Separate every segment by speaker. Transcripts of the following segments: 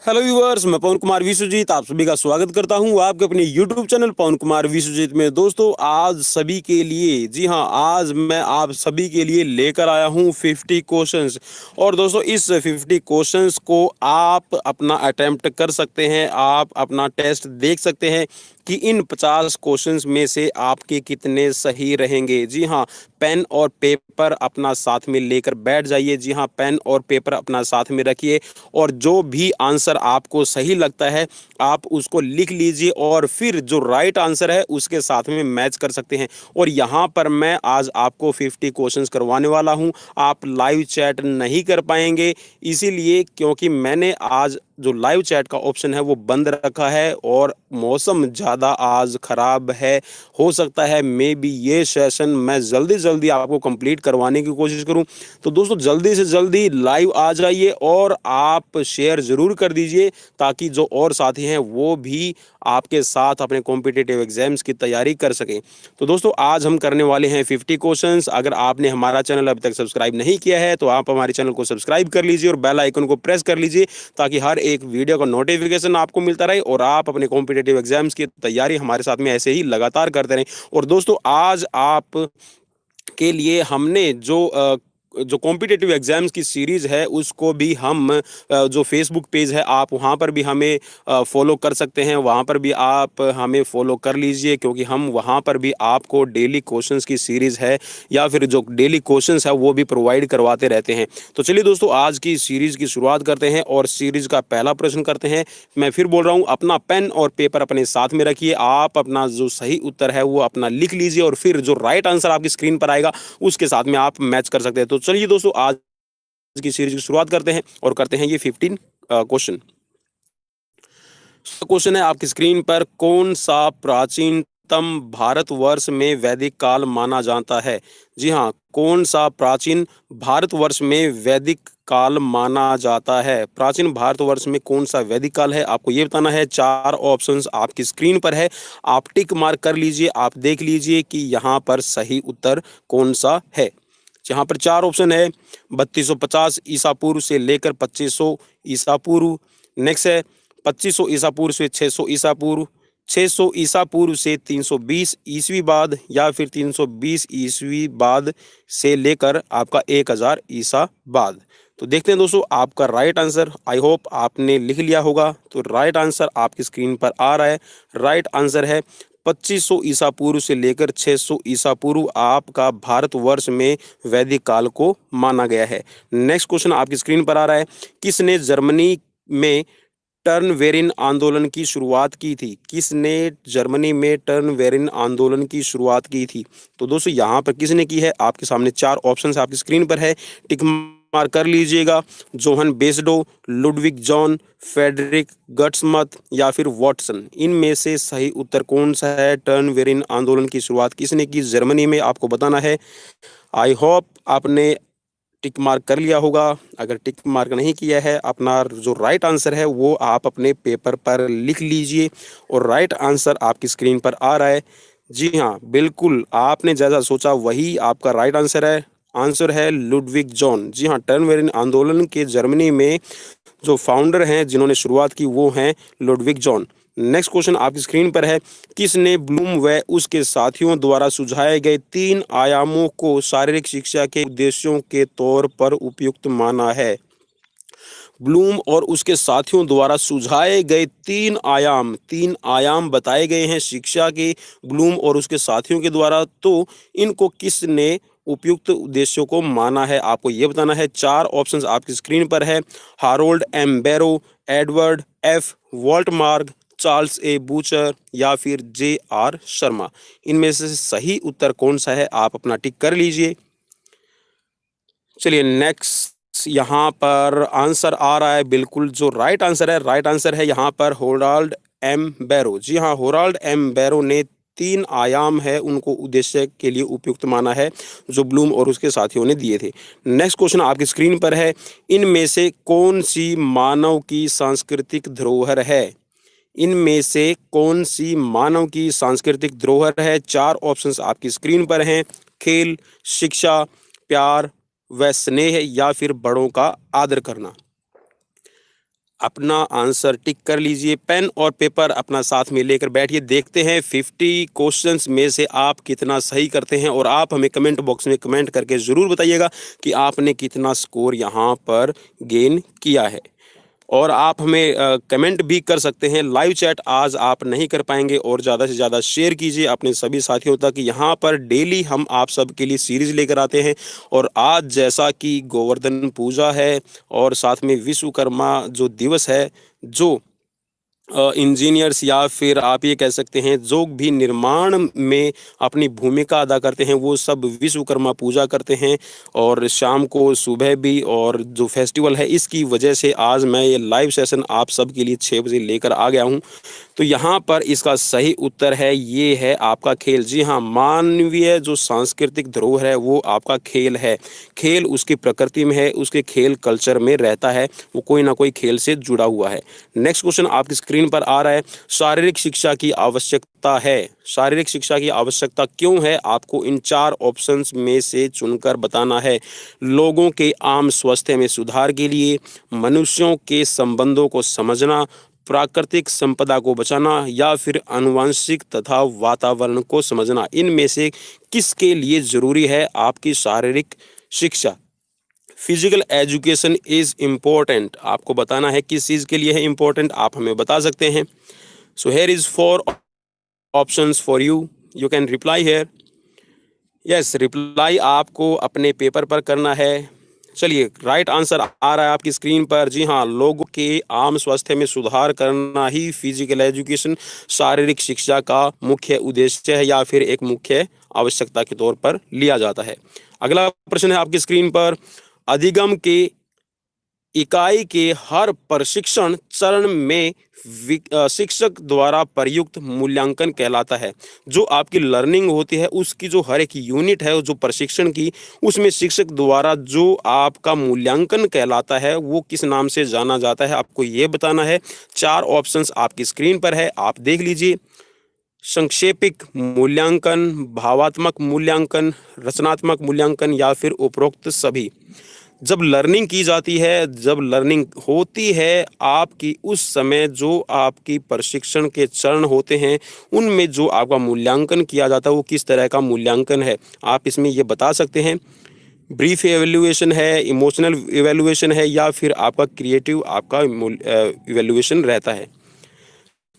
Speaker 1: Hello viewers, मैं पवन कुमार विश्वजीत आप सभी का स्वागत करता हूं आपके अपने यूट्यूब चैनल पवन कुमार विश्वजीत में। दोस्तों, आज सभी के लिए, जी हां, आज मैं आप सभी के लिए लेकर आया हूं 50 क्वेश्चंस। और दोस्तों, इस 50 क्वेश्चंस को आप अपना अटेम्प्ट कर सकते हैं, आप अपना टेस्ट देख सकते हैं कि इन 50 क्वेश्चंस में से आपके कितने सही रहेंगे। जी हाँ, पेन और पेपर अपना साथ में लेकर बैठ जाइए। जी हाँ, पेन और पेपर अपना साथ में रखिए और जो भी आंसर आपको सही लगता है आप उसको लिख लीजिए और फिर जो राइट आंसर है उसके साथ में मैच कर सकते हैं। और यहाँ पर मैं आज आपको 50 क्वेश्चंस करवाने वाला हूँ। आप लाइव चैट नहीं कर पाएंगे, इसीलिए क्योंकि मैंने आज जो लाइव चैट का ऑप्शन है वो बंद रखा है और मौसम ज़्यादा आज ख़राब है। हो सकता है मे बी ये सेशन मैं जल्दी जल्दी आपको कंप्लीट करवाने की कोशिश करूं। तो दोस्तों, जल्दी से जल्दी लाइव आ जाइए और आप शेयर ज़रूर कर दीजिए ताकि जो और साथी हैं वो भी आपके साथ अपने कॉम्पिटिटिव एग्जाम्स की तैयारी कर सकें। तो दोस्तों, आज हम करने वाले हैं 50 क्वेश्चंस। अगर आपने हमारा चैनल अभी तक सब्सक्राइब नहीं किया है तो आप हमारे चैनल को सब्सक्राइब कर लीजिए और बेल आइकन को प्रेस कर लीजिए ताकि हर एक वीडियो का नोटिफिकेशन आपको मिलता रहे और आप अपने कॉम्पिटिटिव एग्जाम्स की तैयारी हमारे साथ में ऐसे ही लगातार करते रहें। और दोस्तों, आज आप के लिए हमने जो कॉम्पिटिटिव एग्जाम्स की सीरीज़ है उसको भी हम जो फेसबुक पेज है आप वहाँ पर भी हमें फॉलो कर सकते हैं। वहाँ पर भी आप हमें फॉलो कर लीजिए क्योंकि हम वहाँ पर भी आपको डेली क्वेश्चंस की सीरीज़ है या फिर जो डेली क्वेश्चंस है वो भी प्रोवाइड करवाते रहते हैं। तो चलिए दोस्तों, आज की सीरीज़ की शुरुआत करते हैं और सीरीज़ का पहला प्रश्न करते हैं। मैं फिर बोल रहा हूँ, अपना पेन और पेपर अपने साथ में रखिए। आप अपना जो सही उत्तर है वो अपना लिख लीजिए और फिर जो राइट आंसर आपकी स्क्रीन पर आएगा उसके साथ में आप मैच कर सकते हैं। तो चलिए दोस्तों, आज की सीरीज की शुरुआत करते हैं और करते हैं ये 15 क्वेश्चन। क्वेश्चन है आपकी स्क्रीन पर, कौन सा प्राचीनतम भारतवर्ष में वैदिक काल माना जाता है? जी हाँ, कौन सा प्राचीन भारतवर्ष में वैदिक काल माना जाता है? प्राचीन भारतवर्ष में कौन सा वैदिक काल है आपको ये बताना है। 4 ऑप्शंस आपकी स्क्रीन पर है, आप टिक मार्क कर लीजिए। आप देख लीजिए कि यहाँ पर सही उत्तर कौन सा है। यहाँ पर 4 ऑप्शन है, 3250 ईसा पूर्व से लेकर 2500 ईसा पूर्व। नेक्स्ट है 2500 ईसा पूर्व से 600 ईसा पूर्व, 600 ईसा पूर्व से 320 ईस्वी बाद, या फिर 320 ईस्वी बाद से लेकर आपका 1000 ईसा बाद। तो देखते हैं दोस्तों आपका राइट आंसर। आई होप आपने लिख लिया होगा। तो राइट आंसर आपकी स्क्रीन पर आ रहा है। राइट आंसर है 2500 ईसा पूर्व से लेकर 600 ईसा पूर्व आपका भारतवर्ष में वैदिक काल को माना गया है। नेक्स्ट क्वेश्चन आपकी स्क्रीन पर आ रहा है, किसने जर्मनी में टर्नवेरिन आंदोलन की शुरुआत की थी? किसने जर्मनी में टर्नवेरिन आंदोलन की शुरुआत की थी? तो दोस्तों, यहाँ पर किसने की है आपके सामने 4 ऑप्शंस आपकी स्क्रीन पर है, टिक मार्क कर लीजिएगा। जोहन बेसडो, लुडविग जॉन, फेडरिक गट्समथ या फिर वॉटसन। इनमें से सही उत्तर कौन सा है? टर्नवेरिन आंदोलन की शुरुआत किसने की जर्मनी में, आपको बताना है। आई होप आपने टिक मार्क कर लिया होगा। अगर टिक मार्क नहीं किया है, अपना जो राइट आंसर है वो आप अपने पेपर पर लिख लीजिए और राइट आंसर आपकी स्क्रीन पर आ रहा है। जी हाँ, बिल्कुल आपने जैसा सोचा वही आपका राइट आंसर है। आंसर है लुडविग जॉन। जी हाँ, टर्नवेरिन आंदोलन के जर्मनी में जो फाउंडर हैं जिन्होंने शुरुआत की वो हैं लुडविग जॉन। नेक्स्ट क्वेश्चन आपकी स्क्रीन पर है, किसने ब्लूम व उसके साथियों द्वारा सुझाए गए 3 आयामों को शारीरिक शिक्षा के उद्देश्यों के तौर पर उपयुक्त माना है? ब्लूम और उसके साथियों द्वारा सुझाए गए 3 आयाम बताए गए हैं शिक्षा के, ब्लूम और उसके साथियों के द्वारा। तो इनको किसने उपयुक्त उद्देश्यों को माना है आपको ये बताना है। 4 ऑप्शंस आपकी स्क्रीन पर है, Harold M Barrow, Edward F वॉल्टमार्ग, चार्ल्स ए बूचर या फिर जे आर शर्मा। इनमें से सही उत्तर कौन सा है आप अपना टिक कर लीजिए। चलिए नेक्स्ट, यहाँ पर आंसर आ रहा है बिल्कुल जो राइट आंसर है। राइट आंसर है यहाँ पर होराल्ड एम बैरो। जी हाँ, होराल्ड एम बैरो ने 3 आयाम है उनको उद्देश्य के लिए उपयुक्त माना है जो ब्लूम और उसके साथियों ने दिए थे। नेक्स्ट क्वेश्चन आपकी स्क्रीन पर है, इनमें से कौन सी मानव की सांस्कृतिक धरोहर है? इनमें से कौन सी मानव की सांस्कृतिक धरोहर है? 4 ऑप्शंस आपकी स्क्रीन पर हैं, खेल, शिक्षा, प्यार व स्नेह या फिर बड़ों का आदर करना। अपना आंसर टिक कर लीजिए, पेन और पेपर अपना साथ में लेकर बैठिए। देखते हैं 50 क्वेश्चंस में से आप कितना सही करते हैं, और आप हमें कमेंट बॉक्स में कमेंट करके ज़रूर बताइएगा कि आपने कितना स्कोर यहाँ पर गेन किया है। और आप हमें कमेंट भी कर सकते हैं। लाइव चैट आज आप नहीं कर पाएंगे, और ज़्यादा से ज़्यादा शेयर कीजिए अपने सभी साथियों तक। यहाँ पर डेली हम आप सबके लिए सीरीज़ लेकर आते हैं, और आज जैसा कि गोवर्धन पूजा है और साथ में विश्वकर्मा जो दिवस है, जो इंजीनियर्स या फिर आप ये कह सकते हैं जो भी निर्माण में अपनी भूमिका अदा करते हैं, वो सब विश्वकर्मा पूजा करते हैं। और शाम को सुबह भी, और जो फेस्टिवल है इसकी वजह से आज मैं ये लाइव सेशन आप सब के लिए 6 बजे लेकर आ गया हूँ। तो यहाँ पर इसका सही उत्तर है, ये है आपका खेल। जी हाँ, मानवीय जो सांस्कृतिक धरोहर है वो आपका खेल है। खेल उसकी प्रकृति में है, उसके खेल कल्चर में रहता है, वो कोई ना कोई खेल से जुड़ा हुआ है। नेक्स्ट क्वेश्चन आपकी स्क्रीन पर आ रहा है, शारीरिक शिक्षा की आवश्यकता है। शारीरिक शिक्षा की आवश्यकता क्यों है, आपको इन 4 ऑप्शंस में से चुनकर बताना है। लोगों के आम स्वास्थ्य में सुधार के लिए, मनुष्यों के संबंधों को समझना, प्राकृतिक संपदा को बचाना, या फिर आनुवंशिक तथा वातावरण को समझना। इनमें से किसके लिए जरूरी है आपकी शारीरिक शिक्षा? फिजिकल एजुकेशन इज इम्पोर्टेंट, आपको बताना है किस चीज़ के लिए है इम्पोर्टेंट, आप हमें बता सकते हैं। So here is 4 options for you, you can reply here. Yes, reply आपको अपने पेपर पर करना है। चलिए, राइट आंसर आ रहा है आपकी स्क्रीन पर। जी हाँ, लोगों के आम स्वास्थ्य में सुधार करना ही फिजिकल एजुकेशन, शारीरिक शिक्षा का मुख्य उद्देश्य है, या फिर एक मुख्य आवश्यकता के तौर पर लिया जाता है। अगला प्रश्न है आपकी स्क्रीन पर, अधिगम के इकाई के हर प्रशिक्षण चरण में शिक्षक द्वारा प्रयुक्त मूल्यांकन कहलाता है। जो आपकी लर्निंग होती है उसकी जो हर एक यूनिट है, जो प्रशिक्षण की, उसमें शिक्षक द्वारा जो आपका मूल्यांकन कहलाता है वो किस नाम से जाना जाता है, आपको ये बताना है। 4 ऑप्शंस आपकी स्क्रीन पर है, आप देख लीजिए। संक्षेपिक मूल्यांकन, भावात्मक मूल्यांकन, रचनात्मक मूल्यांकन, या फिर उपरोक्त सभी। जब लर्निंग की जाती है, जब लर्निंग होती है आपकी, उस समय जो आपकी प्रशिक्षण के चरण होते हैं उनमें जो आपका मूल्यांकन किया जाता है वो किस तरह का मूल्यांकन है, आप इसमें ये बता सकते हैं। ब्रीफ एवेल्युएशन है, इमोशनल एवेल्युएशन है, या फिर आपका क्रिएटिव आपका एवेल्युएशन रहता है।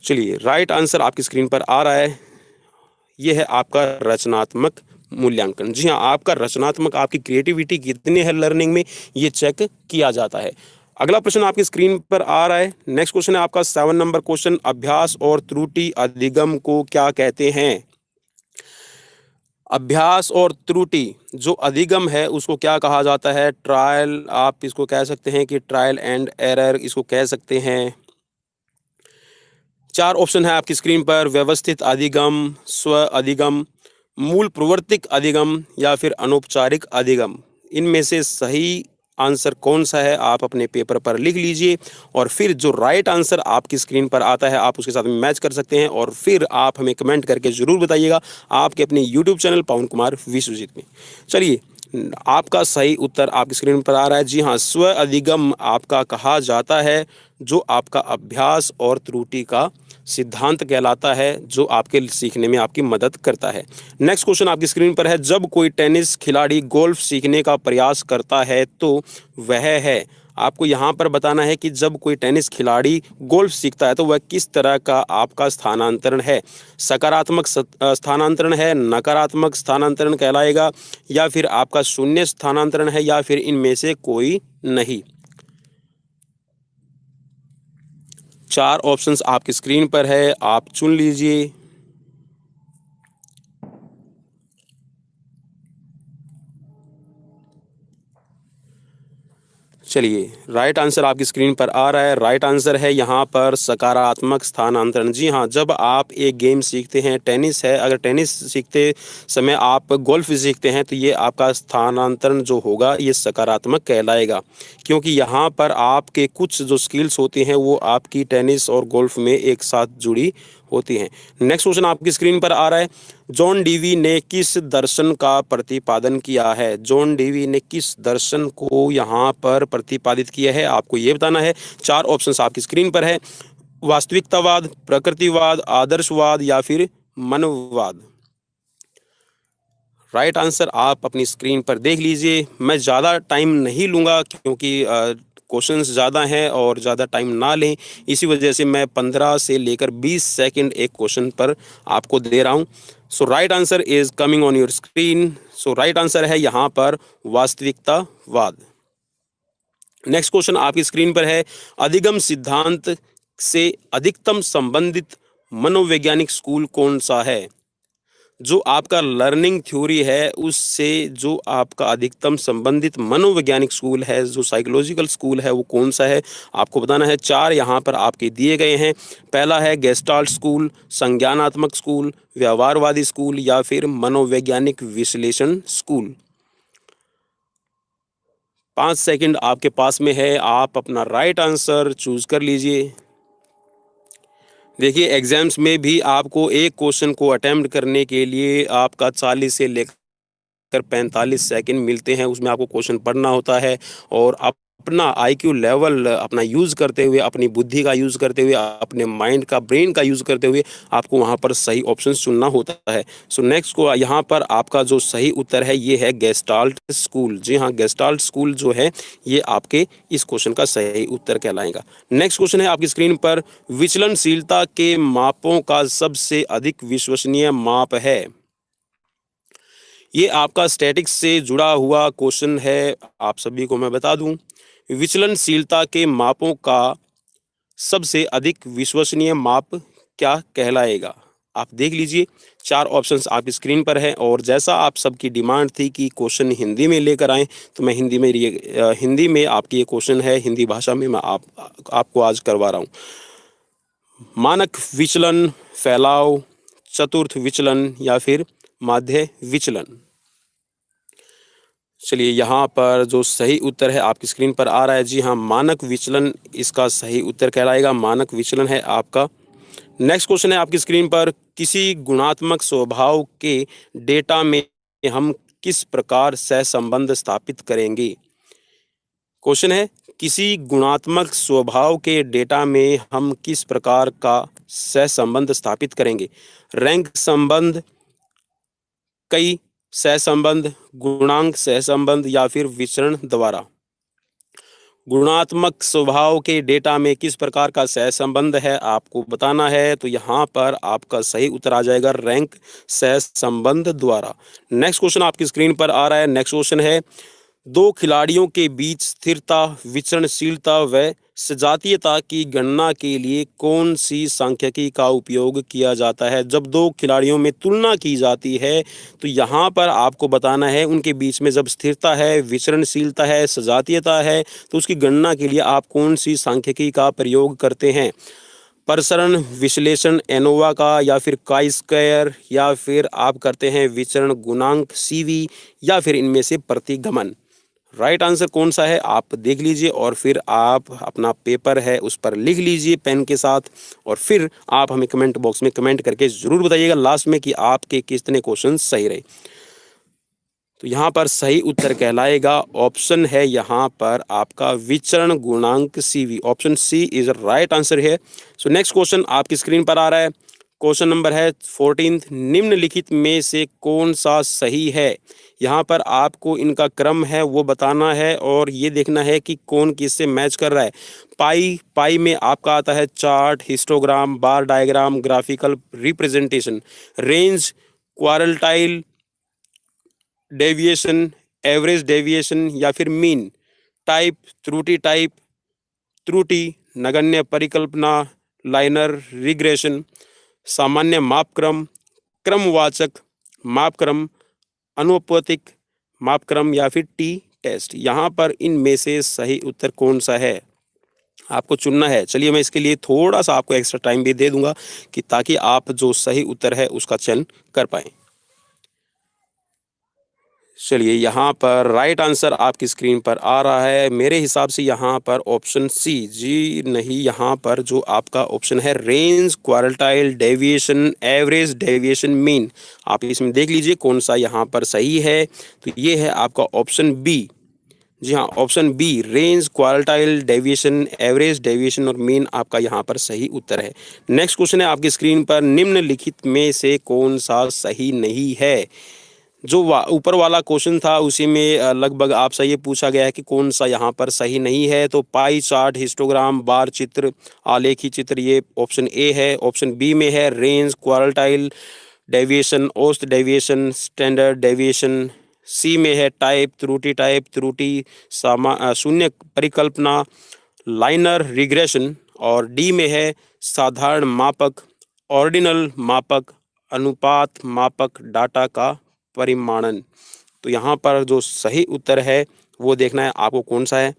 Speaker 1: चलिए, राइट आंसर आपकी स्क्रीन पर आ रहा है, ये है आपका रचनात्मक मूल्यांकन। जी हाँ, आपका रचनात्मक, आपकी क्रिएटिविटी कितनी है लर्निंग में, ये चेक किया जाता है। अगला प्रश्न आपकी स्क्रीन पर आ रहा है। नेक्स्ट क्वेश्चन है आपका 7 नंबर क्वेश्चन, अभ्यास और त्रुटि अधिगम को क्या कहते हैं? अभ्यास और त्रुटि जो अधिगम है उसको क्या कहा जाता है? ट्रायल, आप इसको कह सकते हैं कि ट्रायल एंड एरर इसको कह सकते हैं। 4 ऑप्शन है आपकी स्क्रीन पर, व्यवस्थित अधिगम, स्व अधिगम, मूल प्रवर्तिक अधिगम, या फिर अनौपचारिक अधिगम। इनमें से सही आंसर कौन सा है आप अपने पेपर पर लिख लीजिए, और फिर जो राइट आंसर आपकी स्क्रीन पर आता है आप उसके साथ में मैच कर सकते हैं, और फिर आप हमें कमेंट करके ज़रूर बताइएगा आपके अपने यूट्यूब चैनल पवन कुमार विश्वजीत में। चलिए, आपका सही उत्तर आपकी स्क्रीन पर आ रहा है। जी हाँ, स्व अधिगम आपका कहा जाता है जो आपका अभ्यास और त्रुटि का सिद्धांत कहलाता है, जो आपके सीखने में आपकी मदद करता है। नेक्स्ट क्वेश्चन आपकी स्क्रीन पर है, जब कोई टेनिस खिलाड़ी गोल्फ सीखने का प्रयास करता है तो वह है, आपको यहाँ पर बताना है कि जब कोई टेनिस खिलाड़ी गोल्फ सीखता है तो वह किस तरह का आपका स्थानांतरण है। सकारात्मक स्थानांतरण है, नकारात्मक स्थानांतरण कहलाएगा, या फिर आपका शून्य स्थानांतरण है, या फिर इनमें से कोई नहीं। 4 ऑप्शंस आपकी स्क्रीन पर है, आप चुन लीजिए। चलिए, राइट आंसर आपकी स्क्रीन पर आ रहा है। राइट आंसर है यहाँ पर सकारात्मक स्थानांतरण। जी हाँ, जब आप एक गेम सीखते हैं, टेनिस है, अगर टेनिस सीखते समय आप गोल्फ सीखते हैं तो ये आपका स्थानांतरण जो होगा ये सकारात्मक कहलाएगा, क्योंकि यहाँ पर आपके कुछ जो स्किल्स होती हैं वो आपकी टेनिस और गोल्फ में एक साथ जुड़ी होती हैं। नेक्स्ट क्वेश्चन आपकी स्क्रीन पर आ रहा है, जॉन डीवी ने किस दर्शन का प्रतिपादन किया है? जॉन डीवी ने किस दर्शन को यहाँ पर प्रतिपादित किया है, आपको ये बताना है। 4 ऑप्शंस आपकी स्क्रीन पर है, वास्तविकतावाद, प्रकृतिवाद, आदर्शवाद या फिर मनोवाद। राइट आंसर आप अपनी स्क्रीन पर देख लीजिए। मैं ज़्यादा टाइम नहीं लूँगा क्योंकि क्वेश्चंस ज़्यादा हैं और ज़्यादा टाइम ना लें, इसी वजह से मैं 15 से लेकर 20 सेकंड एक क्वेश्चन पर आपको दे रहा हूँ। So right answer is coming on your screen. So right answer है यहाँ पर वास्तविकतावाद। नेक्स्ट क्वेश्चन आपकी स्क्रीन पर है, अधिगम सिद्धांत से अधिकतम संबंधित मनोवैज्ञानिक स्कूल कौन सा है? जो आपका लर्निंग थ्योरी है उससे जो आपका अधिकतम संबंधित मनोवैज्ञानिक स्कूल है, जो साइकोलॉजिकल स्कूल है, वो कौन सा है, आपको बताना है। 4 यहाँ पर आपके दिए गए हैं। पहला है गेस्टाल्ट स्कूल, संज्ञानात्मक स्कूल, व्यवहारवादी स्कूल या फिर मनोवैज्ञानिक विश्लेषण स्कूल। 5 सेकंड आपके पास में है, आप अपना राइट आंसर चूज कर लीजिए। देखिए एग्जाम्स में भी आपको एक क्वेश्चन को अटेम्प्ट करने के लिए आपका 40 से लेकर 45 सेकंड मिलते हैं, उसमें आपको क्वेश्चन पढ़ना होता है और अपना आईक्यू लेवल अपना यूज़ करते हुए, अपनी बुद्धि का यूज़ करते हुए, अपने माइंड का, ब्रेन का यूज़ करते हुए आपको वहाँ पर सही ऑप्शन चुनना होता है। सो नेक्स्ट को यहाँ पर आपका जो सही उत्तर है ये है गेस्टाल्ट स्कूल। जी हाँ, गेस्टाल्ट स्कूल जो है ये आपके इस क्वेश्चन का सही उत्तर कहलाएगा। नेक्स्ट क्वेश्चन है आपकी स्क्रीन पर, विचलनशीलता के मापों का सबसे अधिक विश्वसनीय माप है? ये आपका स्टैटिक्स से जुड़ा हुआ क्वेश्चन है, आप सभी को मैं बता दूं। विचलनशीलता के मापों का सबसे अधिक विश्वसनीय माप क्या कहलाएगा? आप देख लीजिए, 4 ऑप्शंस आपकी स्क्रीन पर है और जैसा आप सबकी डिमांड थी कि क्वेश्चन हिंदी में लेकर आएँ, तो मैं हिंदी में आपकी ये क्वेश्चन है, हिंदी भाषा में मैं आपको आज करवा रहा हूँ। मानक विचलन, फैलाव, चतुर्थ विचलन या फिर माध्य विचलन। चलिए यहाँ पर जो सही उत्तर है आपकी स्क्रीन पर आ रहा है। जी हाँ, मानक विचलन इसका सही उत्तर कहलाएगा, मानक विचलन है आपका। नेक्स्ट क्वेश्चन है आपकी स्क्रीन पर, किसी गुणात्मक स्वभाव के डेटा में हम किस प्रकार सहसंबंध स्थापित करेंगे? क्वेश्चन है, किसी गुणात्मक स्वभाव के डेटा में हम किस प्रकार का सहसंबंध स्थापित करेंगे? रैंक संबंध, कई सहसंबंध, गुणांक सहसंबंध या फिर विचरण द्वारा। गुणात्मक स्वभाव के डेटा में किस प्रकार का सहसंबंध है आपको बताना है, तो यहाँ पर आपका सही उत्तर आ जाएगा रैंक सहसंबंध द्वारा। नेक्स्ट क्वेश्चन आपकी स्क्रीन पर आ रहा है। नेक्स्ट क्वेश्चन है, 2 खिलाड़ियों के बीच स्थिरता, विचरणशीलता व सजातीयता की गणना के लिए कौन सी सांख्यिकी का उपयोग किया जाता है? जब 2 खिलाड़ियों में तुलना की जाती है तो यहाँ पर आपको बताना है उनके बीच में जब स्थिरता है, विचरणशीलता है, सजातीयता है, तो उसकी गणना के लिए आप कौन सी सांख्यिकी का प्रयोग करते हैं? प्रसरण विश्लेषण एनोवा का या फिर काई स्क्वायर या फिर आप करते हैं विचरण गुणांक सीवी या फिर इनमें से प्रतिगमन। राइट आंसर कौन सा है आप देख लीजिए और फिर आप अपना पेपर है उस पर लिख लीजिए पेन के साथ और फिर आप हमें कमेंट बॉक्स में कमेंट करके ज़रूर बताइएगा लास्ट में कि आपके कितने क्वेश्चन सही रहे। तो यहाँ पर सही उत्तर कहलाएगा ऑप्शन है यहाँ पर आपका विचरण गुणांक CV. Option C is right answer है। सो नेक्स्ट क्वेश्चन आपकी स्क्रीन पर आ रहा है। क्वेश्चन नंबर है 14, निम्नलिखित में से कौन सा सही है? यहाँ पर आपको इनका क्रम है वो बताना है और ये देखना है कि कौन किससे मैच कर रहा है। पाई में आपका आता है chart, histogram, bar diagram, graphical representation, range, quartile deviation, average deviation या फिर मीन, टाइप, त्रुटि, नगण्य परिकल्पना, लाइनर रिग्रेशन, सामान्य मापक्रम, क्रमवाचक मापक्रम, अनुपातिक मापक्रम या फिर टी टेस्ट। यहाँ पर इनमें से सही उत्तर कौन सा है आपको चुनना है। चलिए मैं इसके लिए थोड़ा सा आपको एक्स्ट्रा टाइम भी दे दूंगा कि ताकि आप जो सही उत्तर है उसका चयन कर पाएं। चलिए यहाँ पर राइट आंसर आपकी स्क्रीन पर आ रहा है। मेरे हिसाब से यहाँ पर ऑप्शन सी, जी नहीं, यहाँ पर जो आपका ऑप्शन है range, quartile deviation, average deviation, mean, आप इसमें देख लीजिए कौन सा यहाँ पर सही है। तो ये है आपका ऑप्शन बी। जी हाँ, option B, range, quartile deviation, average deviation और मीन आपका यहाँ पर सही उत्तर है। नेक्स्ट क्वेश्चन है आपकी स्क्रीन पर, निम्नलिखित में से कौन सा सही नहीं है। जो ऊपर वाला क्वेश्चन था उसी में लगभग आपसे ये पूछा गया है कि कौन सा यहाँ पर सही नहीं है। तो पाई चार्ट, हिस्टोग्राम, बार चित्र, आलेखी चित्र, ये ऑप्शन ए है। ऑप्शन बी में है रेंज, क्वार्टाइल डेविएशन, औसत डेविएशन, स्टैंडर्ड डेविएशन। सी में है टाइप त्रुटि, शून्य परिकल्पना, लाइनर रिग्रेशन। और डी में है साधारण मापक, ऑर्डिनल मापक, अनुपात मापक, डाटा का परिमाणन। तो यहाँ पर जो सही उत्तर है वो देखना है आपको कौन सा है।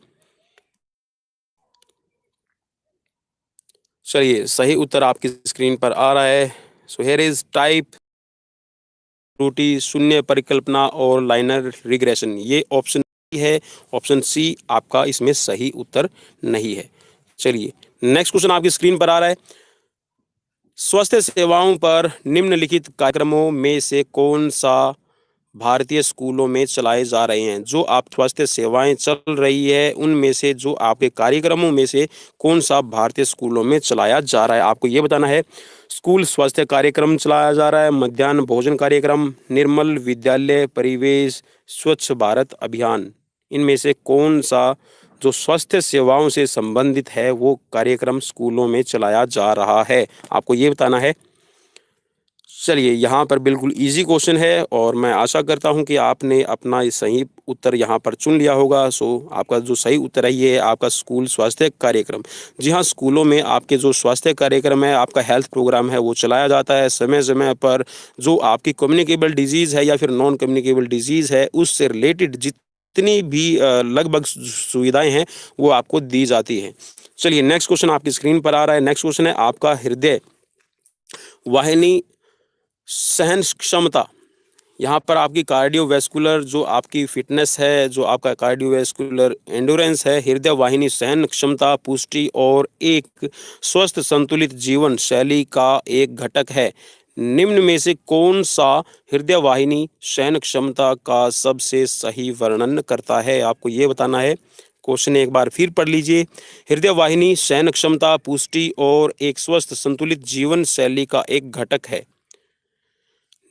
Speaker 1: चलिए सही उत्तर आपकी स्क्रीन पर आ रहा है। सो हियर इज टाइप, त्रुटि, शून्य परिकल्पना और लाइनर रिग्रेशन, ये ऑप्शन है। ऑप्शन सी आपका इसमें सही उत्तर नहीं है। चलिए नेक्स्ट क्वेश्चन आपकी स्क्रीन पर आ रहा है, स्वास्थ्य सेवाओं पर निम्नलिखित कार्यक्रमों में से कौन सा भारतीय स्कूलों में चलाए जा रहे हैं। जो आप स्वास्थ्य सेवाएं चल रही है उनमें से जो आपके कार्यक्रमों में से कौन सा भारतीय स्कूलों में चलाया जा रहा है, आपको ये बताना है। स्कूल स्वास्थ्य कार्यक्रम चलाया जा रहा है, मध्याह्न भोजन कार्यक्रम, निर्मल विद्यालय परिवेश, स्वच्छ भारत अभियान, इनमें से कौन सा जो स्वास्थ्य सेवाओं से संबंधित है वो कार्यक्रम स्कूलों में चलाया जा रहा है, आपको ये बताना है। चलिए यहाँ पर बिल्कुल इजी क्वेश्चन है और मैं आशा करता हूँ कि आपने अपना सही उत्तर यहाँ पर चुन लिया होगा। सो आपका जो सही उत्तर है ये है आपका स्कूल स्वास्थ्य कार्यक्रम। जी हाँ, स्कूलों में आपके जो स्वास्थ्य कार्यक्रम है, आपका हेल्थ प्रोग्राम है वो चलाया जाता है समय समय पर। जो आपकी कम्युनिकेबल डिजीज़ है या फिर नॉन कम्युनिकेबल डिजीज़ है उससे रिलेटेड जितनी भी लगभग सुविधाएँ हैं वो आपको दी जाती हैं। चलिए नेक्स्ट क्वेश्चन आपकी स्क्रीन पर आ रहा है। नेक्स्ट क्वेश्चन है आपका हृदय वाहिनी सहन क्षमता। यहाँ पर आपकी कार्डियोवैस्कुलर जो आपकी फिटनेस है, जो आपका कार्डियोवैस्कुलर एंडोरेंस है, हृदय वाहिनी सहन क्षमता, पुष्टि और एक स्वस्थ संतुलित जीवन शैली का एक घटक है। निम्न में से कौन सा हृदय वाहिनी सहन क्षमता का सबसे सही वर्णन करता है, आपको ये बताना है। क्वेश्चन एक बार फिर पढ़ लीजिए। हृदय वाहिनी सहन क्षमता, पुष्टि और एक स्वस्थ संतुलित जीवन शैली का एक घटक है।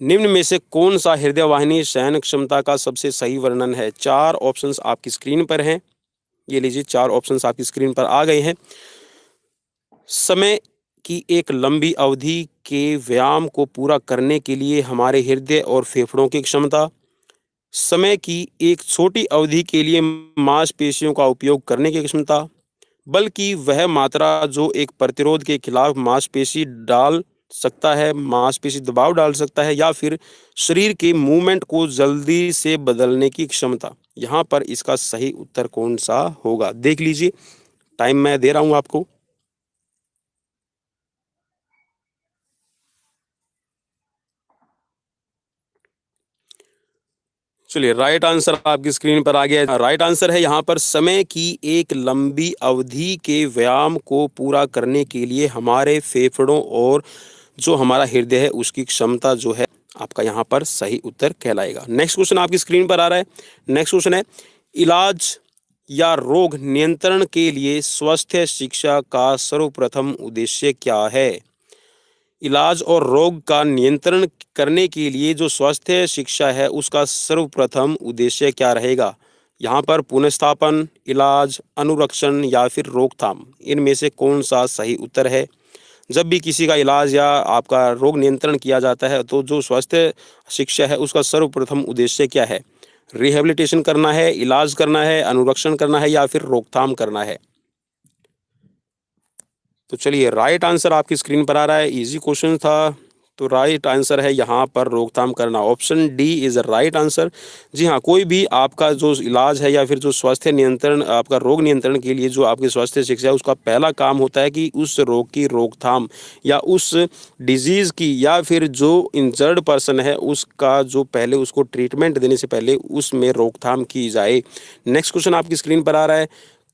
Speaker 1: निम्न में से कौन सा हृदय वाहिनी सहन क्षमता का सबसे सही वर्णन है। चार ऑप्शंस आपकी स्क्रीन पर हैं, ये लीजिए चार ऑप्शंस आपकी स्क्रीन पर आ गए हैं। समय की एक लंबी अवधि के व्यायाम को पूरा करने के लिए हमारे हृदय और फेफड़ों की क्षमता, समय की एक छोटी अवधि के लिए मांसपेशियों का उपयोग करने की क्षमता, बल्कि वह मात्रा जो एक प्रतिरोध के खिलाफ मांसपेशी डाल सकता है, मांसपेशी दबाव डाल सकता है, या फिर शरीर के मूवमेंट को जल्दी से बदलने की क्षमता। यहाँ पर इसका सही उत्तर कौन सा होगा, देख लीजिए। टाइम मैं दे रहा हूं आपको। चलिए राइट आंसर आपकी स्क्रीन पर आ गया है। राइट आंसर है यहाँ पर समय की एक लंबी अवधि के व्यायाम को पूरा करने के लिए हमारे फेफड़ों और जो हमारा हृदय है उसकी क्षमता जो है आपका यहाँ पर सही उत्तर कहलाएगा। नेक्स्ट क्वेश्चन आपकी स्क्रीन पर आ रहा है। नेक्स्ट क्वेश्चन है, इलाज या रोग नियंत्रण के लिए स्वास्थ्य शिक्षा का सर्वप्रथम उद्देश्य क्या है। इलाज और रोग का नियंत्रण करने के लिए जो स्वास्थ्य शिक्षा है उसका सर्वप्रथम उद्देश्य क्या रहेगा। यहाँ पर पुनर्स्थापन, इलाज, अनुरक्षण या फिर रोकथाम, इनमें से कौन सा सही उत्तर है। जब भी किसी का इलाज या आपका रोग नियंत्रण किया जाता है तो जो स्वास्थ्य शिक्षा है उसका सर्वप्रथम उद्देश्य क्या है। रिहेबिलिटेशन करना है, इलाज करना है, अनुरक्षण करना है या फिर रोकथाम करना है। तो चलिए राइट आंसर आपकी स्क्रीन पर आ रहा है। इजी क्वेश्चन था, तो राइट आंसर है यहाँ पर रोकथाम करना। Option D is right answer. जी हाँ, कोई भी आपका जो इलाज है या फिर जो स्वास्थ्य नियंत्रण, आपका रोग नियंत्रण के लिए जो आपकी स्वास्थ्य शिक्षा है, उसका पहला काम होता है कि उस रोग की रोकथाम या उस डिजीज़ की या फिर जो इंजर्ड पर्सन है उसका जो पहले उसको ट्रीटमेंट देने से पहले उसमें रोकथाम की जाए। नेक्स्ट क्वेश्चन आपकी स्क्रीन पर आ रहा है।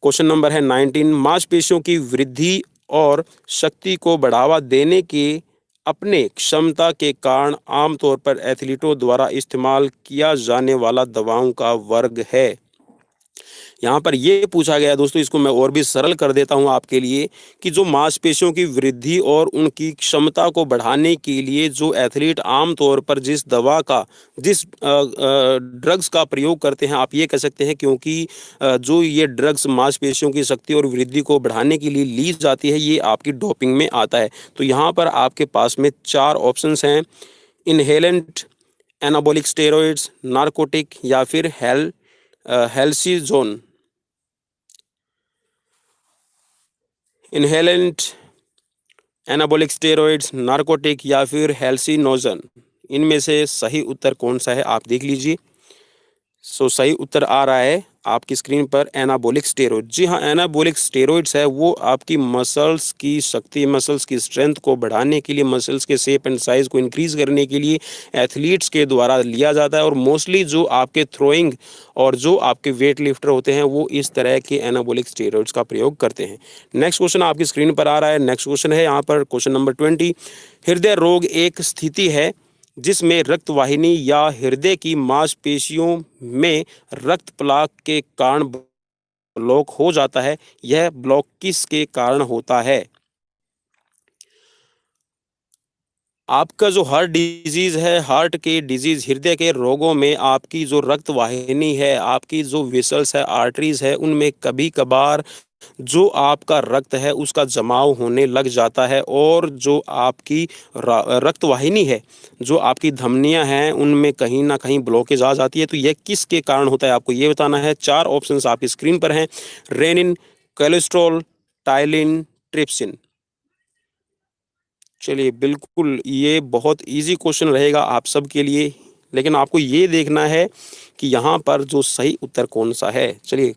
Speaker 1: क्वेश्चन नंबर है 19। मांसपेशियों की वृद्धि और शक्ति को बढ़ावा देने के अपने क्षमता के कारण आमतौर पर एथलीटों द्वारा इस्तेमाल किया जाने वाला दवाओं का वर्ग है। यहाँ पर ये पूछा गया है दोस्तों, इसको मैं और भी सरल कर देता हूँ आपके लिए कि जो मांसपेशियों की वृद्धि और उनकी क्षमता को बढ़ाने के लिए जो एथलीट आम तौर पर जिस दवा का जिस ड्रग्स का प्रयोग करते हैं, आप ये कह सकते हैं, क्योंकि जो ये ड्रग्स मांसपेशियों की शक्ति और वृद्धि को बढ़ाने के लिए ली जाती है, ये आपकी डोपिंग में आता है। तो यहाँ पर आपके पास में 4 ऑप्शंस हैं। इनहेलेंट, एनाबॉलिक स्टेरॉइड्स, नारकोटिक या फिर हेल्सिजोन। इनहेलेंट, एनाबॉलिक स्टेरॉइड्स, नारकोटिक या फिर हेल्सिनोजन, इनमें से सही उत्तर कौन सा है आप देख लीजिए। सही उत्तर आ रहा है आपकी स्क्रीन पर एनाबॉलिक स्टेरॉइड। जी हाँ, एनाबॉलिक स्टेरॉइड्स है वो आपकी मसल्स की शक्ति, मसल्स की स्ट्रेंथ को बढ़ाने के लिए, मसल्स के शेप एंड साइज को इंक्रीज करने के लिए एथलीट्स के द्वारा लिया जाता है। और मोस्टली जो आपके थ्रोइंग और जो आपके वेट लिफ्टर होते हैं वो इस तरह के एनाबॉलिक स्टेरॉइड्स का प्रयोग करते हैं। नेक्स्ट क्वेश्चन आपकी स्क्रीन पर आ रहा है। नेक्स्ट क्वेश्चन है यहाँ पर क्वेश्चन नंबर 20। हृदय रोग एक स्थिति है जिसमें रक्त वाहिनी या हृदय की मांसपेशियों में रक्त प्लाक के कारण ब्लॉक हो जाता है। यह ब्लॉक किसके कारण होता है? आपका जो हार्ट डिजीज है, हार्ट के डिजीज, हृदय के रोगों में आपकी जो रक्त वाहिनी है, आपकी जो वेसल्स है, आर्टरीज है, उनमें कभी कभार जो आपका रक्त है उसका जमाव होने लग जाता है और जो आपकी रक्त वाहिनी है, जो आपकी धमनियां हैं, उनमें कहीं ना कहीं ब्लॉकेज आ जाती है। तो यह किसके कारण होता है आपको ये बताना है। 4 ऑप्शंस आपकी स्क्रीन पर हैं। Renin, cholesterol, ptyalin, trypsin. चलिए, बिल्कुल ये बहुत इजी क्वेश्चन रहेगा आप सब के लिए, लेकिन आपको ये देखना है कि यहाँ पर जो सही उत्तर कौन सा है। चलिए,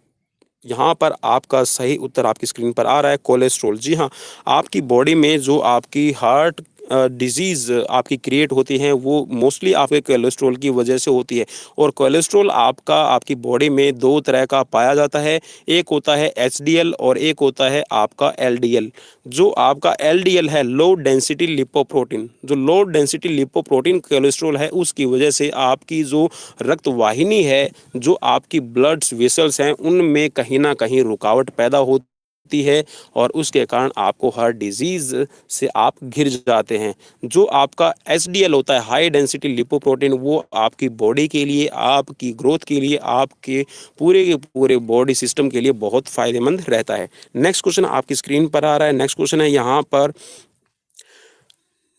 Speaker 1: यहाँ पर आपका सही उत्तर आपकी स्क्रीन पर आ रहा है, कोलेस्ट्रॉल। जी हाँ, आपकी बॉडी में जो आपकी हार्ट डिजीज़ आपकी क्रिएट होती हैं वो मोस्टली आपके कोलेस्ट्रॉल की वजह से होती है। और कोलेस्ट्रॉल आपका आपकी बॉडी में 2 तरह का पाया जाता है। एक होता है एचडीएल और एक होता है आपका एलडीएल। जो आपका एलडीएल है, लो डेंसिटी लिपोप्रोटीन, जो लो डेंसिटी लिपोप्रोटीन कोलेस्ट्रॉल है, उसकी वजह से आपकी जो रक्त वाहिनी है, जो आपकी ब्लड वेसल्स हैं, उनमें कहीं ना कहीं रुकावट पैदा होती है और उसके कारण आपको हार्ट डिजीज से आप घिर जाते हैं। जो आपका एचडीएल होता है, हाई डेंसिटी लिपोप्रोटीन, वो आपकी बॉडी के लिए, आपकी ग्रोथ के लिए, आपके पूरे के पूरे बॉडी सिस्टम के लिए बहुत फायदेमंद रहता है। नेक्स्ट क्वेश्चन आपकी स्क्रीन पर आ रहा है। नेक्स्ट क्वेश्चन है यहाँ पर,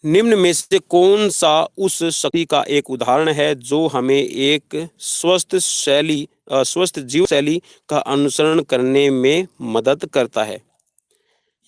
Speaker 1: निम्न में से कौन सा उस शक्ति का एक उदाहरण है जो हमें एक स्वस्थ जीवन शैली का अनुसरण करने में मदद करता है?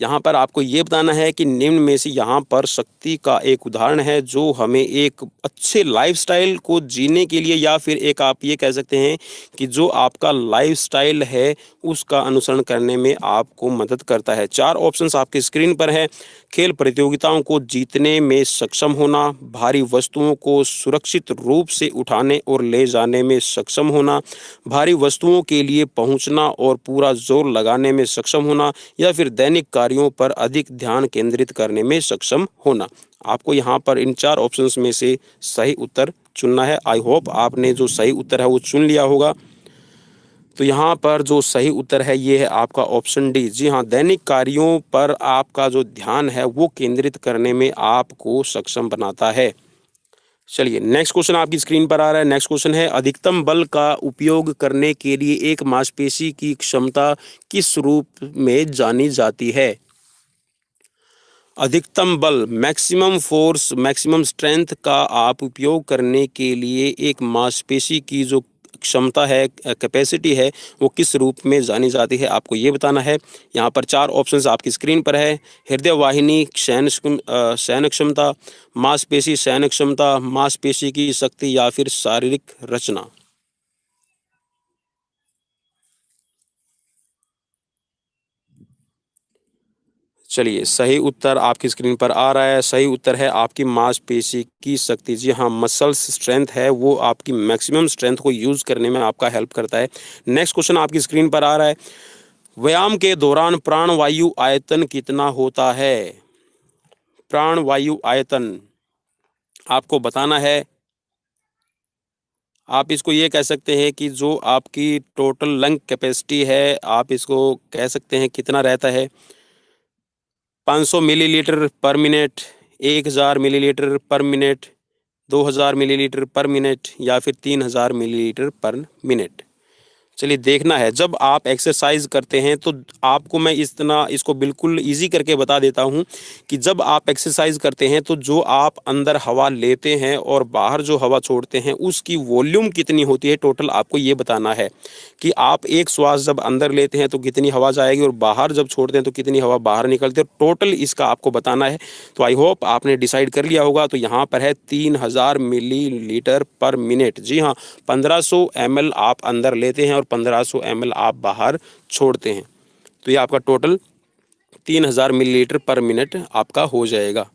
Speaker 1: यहाँ पर आपको ये बताना है कि निम्न में से यहाँ पर शक्ति का एक उदाहरण है जो हमें एक अच्छे लाइफस्टाइल को जीने के लिए, या फिर एक आप ये कह सकते हैं कि जो आपका लाइफस्टाइल है उसका अनुसरण करने में आपको मदद करता है। 4 ऑप्शंस आपकी स्क्रीन पर है। खेल प्रतियोगिताओं को जीतने में सक्षम होना, भारी वस्तुओं को सुरक्षित रूप से उठाने और ले जाने में सक्षम होना, भारी वस्तुओं के लिए पहुंचना और पूरा जोर लगाने में सक्षम होना, या फिर दैनिक कार्यों पर अधिक ध्यान केंद्रित करने में सक्षम होना। आपको यहाँ पर इन 4 ऑप्शंस में से सही उत्तर चुनना है। आई होप आपने जो सही उत्तर है वो चुन लिया होगा। तो यहाँ पर जो सही उत्तर है ये है आपका ऑप्शन डी। जी हाँ, दैनिक कार्यों पर आपका जो ध्यान है वो केंद्रित करने में आपको सक्षम बनाता है। चलिए, नेक्स्ट क्वेश्चन आपकी स्क्रीन पर आ रहा है। नेक्स्ट क्वेश्चन है, अधिकतम बल का उपयोग करने के लिए एक मांसपेशी की क्षमता किस रूप में जानी जाती है? अधिकतम बल, मैक्सिमम फोर्स, मैक्सिमम स्ट्रेंथ का आप उपयोग करने के लिए एक मांसपेशी की जो क्षमता है, कैपेसिटी है, वो किस रूप में जानी जाती है, आपको ये बताना है। यहाँ पर 4 ऑप्शंस आपकी स्क्रीन पर है। हृदय वाहिनी शयन क्षमता, मांसपेशी शयन क्षमता, मांसपेशी की शक्ति या फिर शारीरिक रचना। चलिए, सही उत्तर आपकी स्क्रीन पर आ रहा है। सही उत्तर है आपकी मांसपेशी की शक्ति। जी हाँ, मसल्स स्ट्रेंथ है वो आपकी मैक्सिमम स्ट्रेंथ को यूज़ करने में आपका हेल्प करता है। नेक्स्ट क्वेश्चन आपकी स्क्रीन पर आ रहा है। व्यायाम के दौरान प्राणवायु आयतन कितना होता है? प्राणवायु आयतन आपको बताना है। आप इसको ये कह सकते हैं कि जो आपकी टोटल लंग कैपेसिटी है, आप इसको कह सकते हैं कितना रहता है। 500 मिलीलीटर पर मिनट, 1000 मिलीलीटर पर मिनट, 2000 मिलीलीटर पर मिनट या फिर 3000 मिलीलीटर पर मिनट। चलिए, देखना है जब आप एक्सरसाइज करते हैं तो आपको मैं इसको बिल्कुल इजी करके बता देता हूं कि जब आप एक्सरसाइज करते हैं तो जो आप अंदर हवा लेते हैं और बाहर जो हवा छोड़ते हैं उसकी वॉल्यूम कितनी होती है टोटल, आपको ये बताना है कि आप एक श्वास जब अंदर लेते हैं तो कितनी हवा जाएगी और बाहर जब छोड़ते हैं तो कितनी हवा बाहर निकलती है, टोटल इसका आपको बताना है। तो आई होप आपने डिसाइड कर लिया होगा। तो यहाँ पर है 3000 मिलीलीटर पर मिनट। जी हाँ, 1500 ml आप अंदर लेते हैं और 1500 ml आप बाहर छोड़ते हैं। तो ये आपका टोटल 3000 मिलीलीटर पर मिनट आपका हो जाएगा।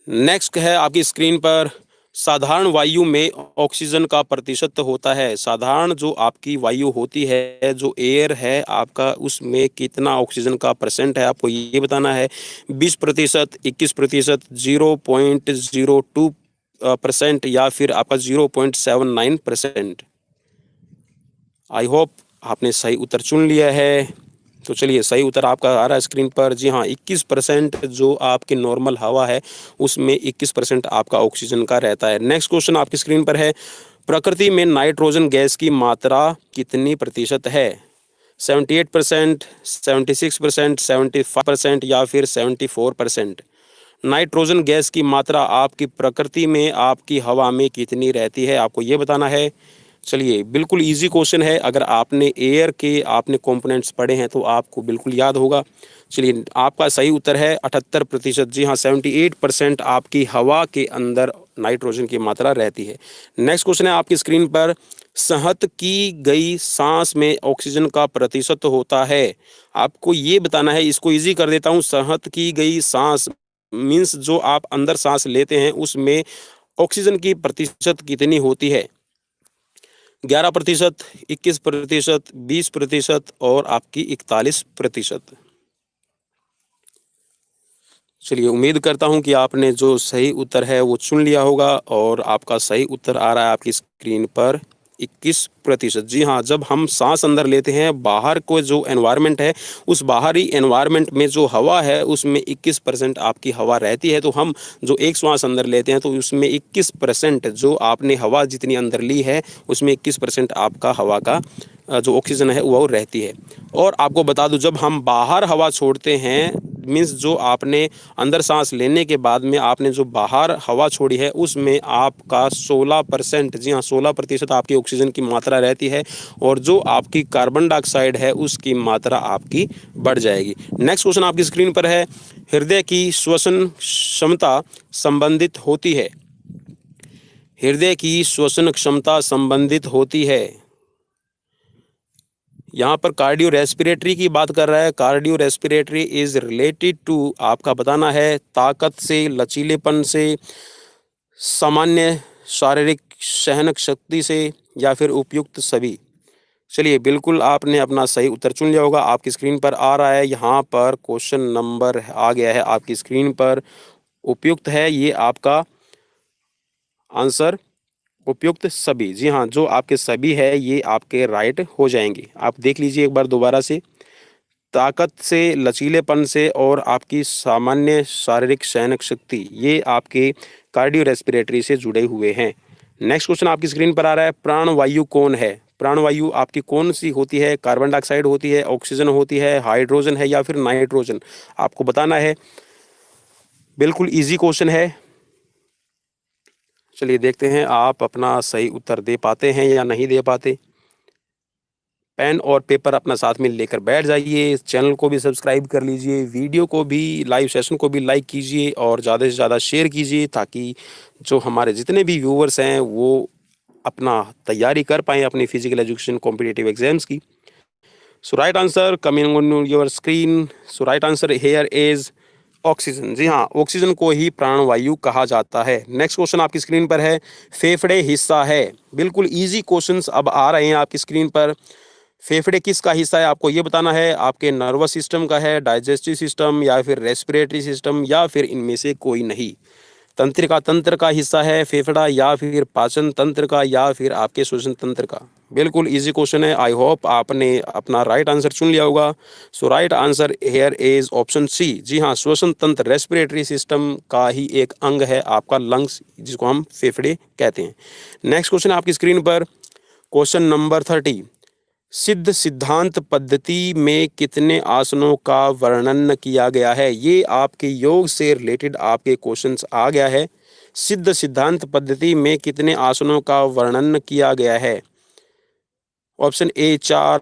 Speaker 1: नेक्स्ट है आपकी स्क्रीन पर, साधारण वायु में ऑक्सीजन का प्रतिशत होता है। साधारण जो आपकी वायु होती है, जो एयर है आपका, उसमें कितना ऑक्सीजन का परसेंट है, आपको ये बताना है। 20%, 21%, 0.02% या फिर आपका 0.79%। आई होप आपने सही उत्तर चुन लिया है। तो चलिए, सही उत्तर आपका आ रहा है स्क्रीन पर। जी हाँ, 21% जो आपकी नॉर्मल हवा है उसमें 21% आपका ऑक्सीजन का रहता है। नेक्स्ट क्वेश्चन आपकी स्क्रीन पर है, प्रकृति में नाइट्रोजन गैस की मात्रा कितनी प्रतिशत है? 78%, 76%, 75% या फिर 74%। नाइट्रोजन गैस की मात्रा आपकी प्रकृति में, आपकी हवा में कितनी रहती है, आपको ये बताना है। चलिए, बिल्कुल इजी क्वेश्चन है। अगर आपने एयर के आपने कंपोनेंट्स पढ़े हैं तो आपको बिल्कुल याद होगा। चलिए, आपका सही उत्तर है 78%। जी हाँ, 78% आपकी हवा के अंदर नाइट्रोजन की मात्रा रहती है। नेक्स्ट क्वेश्चन है आपकी स्क्रीन पर, सहत की गई सांस में ऑक्सीजन का प्रतिशत होता है। आपको ये बताना है। इसको इजी कर देता हूँ। सहत की गई सांस मीन्स जो आप अंदर सांस लेते हैं उसमें ऑक्सीजन की प्रतिशत कितनी होती है? 11%, 21%, 20% और आपकी 41%। चलिए, उम्मीद करता हूं कि आपने जो सही उत्तर है वो चुन लिया होगा और आपका सही उत्तर आ रहा है आपकी स्क्रीन पर 21%। जी हाँ, जब हम सांस अंदर लेते हैं, बाहर को जो एनवायरनमेंट है उस बाहरी एनवायरनमेंट में जो हवा है उसमें 21% आपकी हवा रहती है। तो हम जो एक श्वास अंदर लेते हैं तो उसमें 21% जो आपने हवा जितनी अंदर ली है उसमें 21% आपका हवा का जो ऑक्सीजन है वो रहती है। और आपको बता दूं, जब हम बाहर हवा छोड़ते हैं मीन्स जो आपने अंदर सांस लेने के बाद में आपने जो बाहर हवा छोड़ी है उसमें आपका 16%, जी हाँ 16% आपकी ऑक्सीजन की मात्रा रहती है और जो आपकी कार्बन डाइऑक्साइड है उसकी मात्रा आपकी बढ़ जाएगी। नेक्स्ट क्वेश्चन आपकी स्क्रीन पर है, हृदय की श्वसन क्षमता संबंधित होती है। हृदय की श्वसन क्षमता संबंधित होती है। यहाँ पर कार्डियो रेस्पिरेटरी की बात कर रहा है। Cardio respiratory is related to, आपका बताना है, ताकत से, लचीलेपन से, सामान्य शारीरिक सहन शक्ति से या फिर उपयुक्त सभी। चलिए, बिल्कुल आपने अपना सही उत्तर चुन लिया होगा। आपकी स्क्रीन पर आ रहा है, यहाँ पर क्वेश्चन नंबर आ गया है आपकी स्क्रीन पर। उपयुक्त है ये आपका आंसर, उपयुक्त सभी। जी हाँ, जो आपके सभी है ये आपके राइट हो जाएंगे। आप देख लीजिए एक बार दोबारा से, ताकत से, लचीलेपन से और आपकी सामान्य शारीरिक सहन शक्ति, ये आपके कार्डियो रेस्पिरेटरी से जुड़े हुए हैं। नेक्स्ट क्वेश्चन आपकी स्क्रीन पर आ रहा है, प्राणवायु कौन है? प्राणवायु आपकी कौन सी होती है? कार्बन डाइऑक्साइड होती है, ऑक्सीजन होती है, हाइड्रोजन है या फिर नाइट्रोजन? आपको बताना है। बिल्कुल ईजी क्वेश्चन है। चलिए देखते हैं आप अपना सही उत्तर दे पाते हैं या नहीं दे पाते। पेन और पेपर अपना साथ में लेकर बैठ जाइए, चैनल को भी सब्सक्राइब कर लीजिए, वीडियो को भी, लाइव सेशन को भी लाइक कीजिए और ज़्यादा से ज़्यादा शेयर कीजिए, ताकि जो हमारे जितने भी व्यूअर्स हैं वो अपना तैयारी कर पाएँ अपनी फिजिकल एजुकेशन कॉम्पिटिटिव एग्जाम्स की। So right answer coming on your screen, so right answer here is oxygen. जी हाँ, ऑक्सीजन को ही प्राणवायु कहा जाता है। नेक्स्ट क्वेश्चन आपकी स्क्रीन पर है, फेफड़े हिस्सा है। बिल्कुल इजी क्वेश्चंस अब आ रहे हैं आपकी स्क्रीन पर। फेफड़े किसका हिस्सा है आपको ये बताना है, आपके नर्वस सिस्टम का है, डाइजेस्टिव सिस्टम या फिर रेस्पिरेटरी सिस्टम या फिर इनमें से कोई नहीं। तंत्रिका तंत्र का हिस्सा है फेफड़ा या फिर पाचन तंत्र का या फिर आपके श्वसन तंत्र का। बिल्कुल इजी क्वेश्चन है, आई होप आपने अपना राइट आंसर चुन लिया होगा। So right answer here is option C. जी हाँ, श्वसन तंत्र रेस्पिरेटरी सिस्टम का ही एक अंग है आपका लंग्स, जिसको हम फेफड़े कहते हैं। नेक्स्ट क्वेश्चन आपकी स्क्रीन पर, क्वेश्चन नंबर 30। सिद्ध सिद्धांत पद्धति में कितने आसनों का वर्णन किया गया है? ये आपके योग से रिलेटेड आपके क्वेश्चंस आ गया है। सिद्ध सिद्धांत पद्धति में कितने आसनों का वर्णन किया गया है? Option A 4,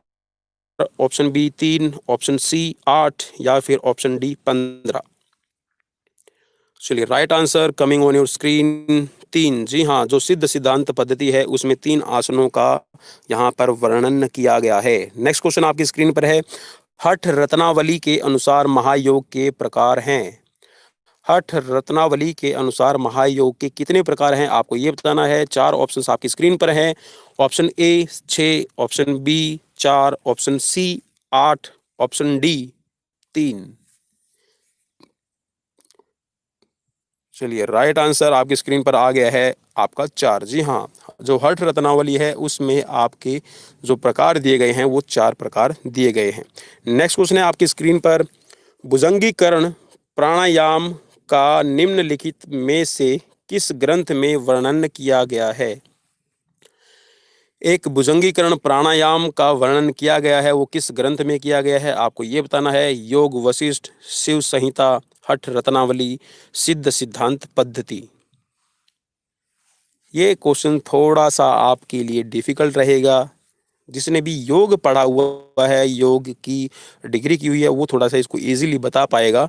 Speaker 1: option B 3, option C 8 या फिर ऑप्शन डी 15। चलिए right answer coming on your screen 3। जी हाँ, जो सिद्ध सिद्धांत पद्धति है उसमें 3 आसनों का यहाँ पर वर्णन किया गया है। नेक्स्ट क्वेश्चन आपकी स्क्रीन पर है, हठ रत्नावली के अनुसार महायोग के प्रकार हैं। हठ रत्नावली के अनुसार महायोग के कितने प्रकार हैं आपको ये बताना है। 4 ऑप्शंस आपकी स्क्रीन पर हैं। Option A 6, option B 4, option C 8, option D 3। चलिए राइट आंसर आपकी स्क्रीन पर आ गया है आपका 4। जी हाँ, जो हठ रत्नावली है उसमें आपके जो प्रकार दिए गए हैं वो 4 प्रकार दिए गए हैं। नेक्स्ट क्वेश्चन है आपकी स्क्रीन पर, भुजंगीकरण प्राणायाम का निम्नलिखित में से किस ग्रंथ में वर्णन किया गया है? एक भुजंगीकरण प्राणायाम का वर्णन किया गया है, वो किस ग्रंथ में किया गया है आपको ये बताना है। योग वशिष्ठ, शिव संहिता, हठ रत्नावली, सिद्ध सिद्धांत पद्धति। ये क्वेश्चन थोड़ा सा आपके लिए डिफिकल्ट रहेगा। जिसने भी योग पढ़ा हुआ है, योग की डिग्री की हुई है, वो थोड़ा सा इसको इजीली बता पाएगा।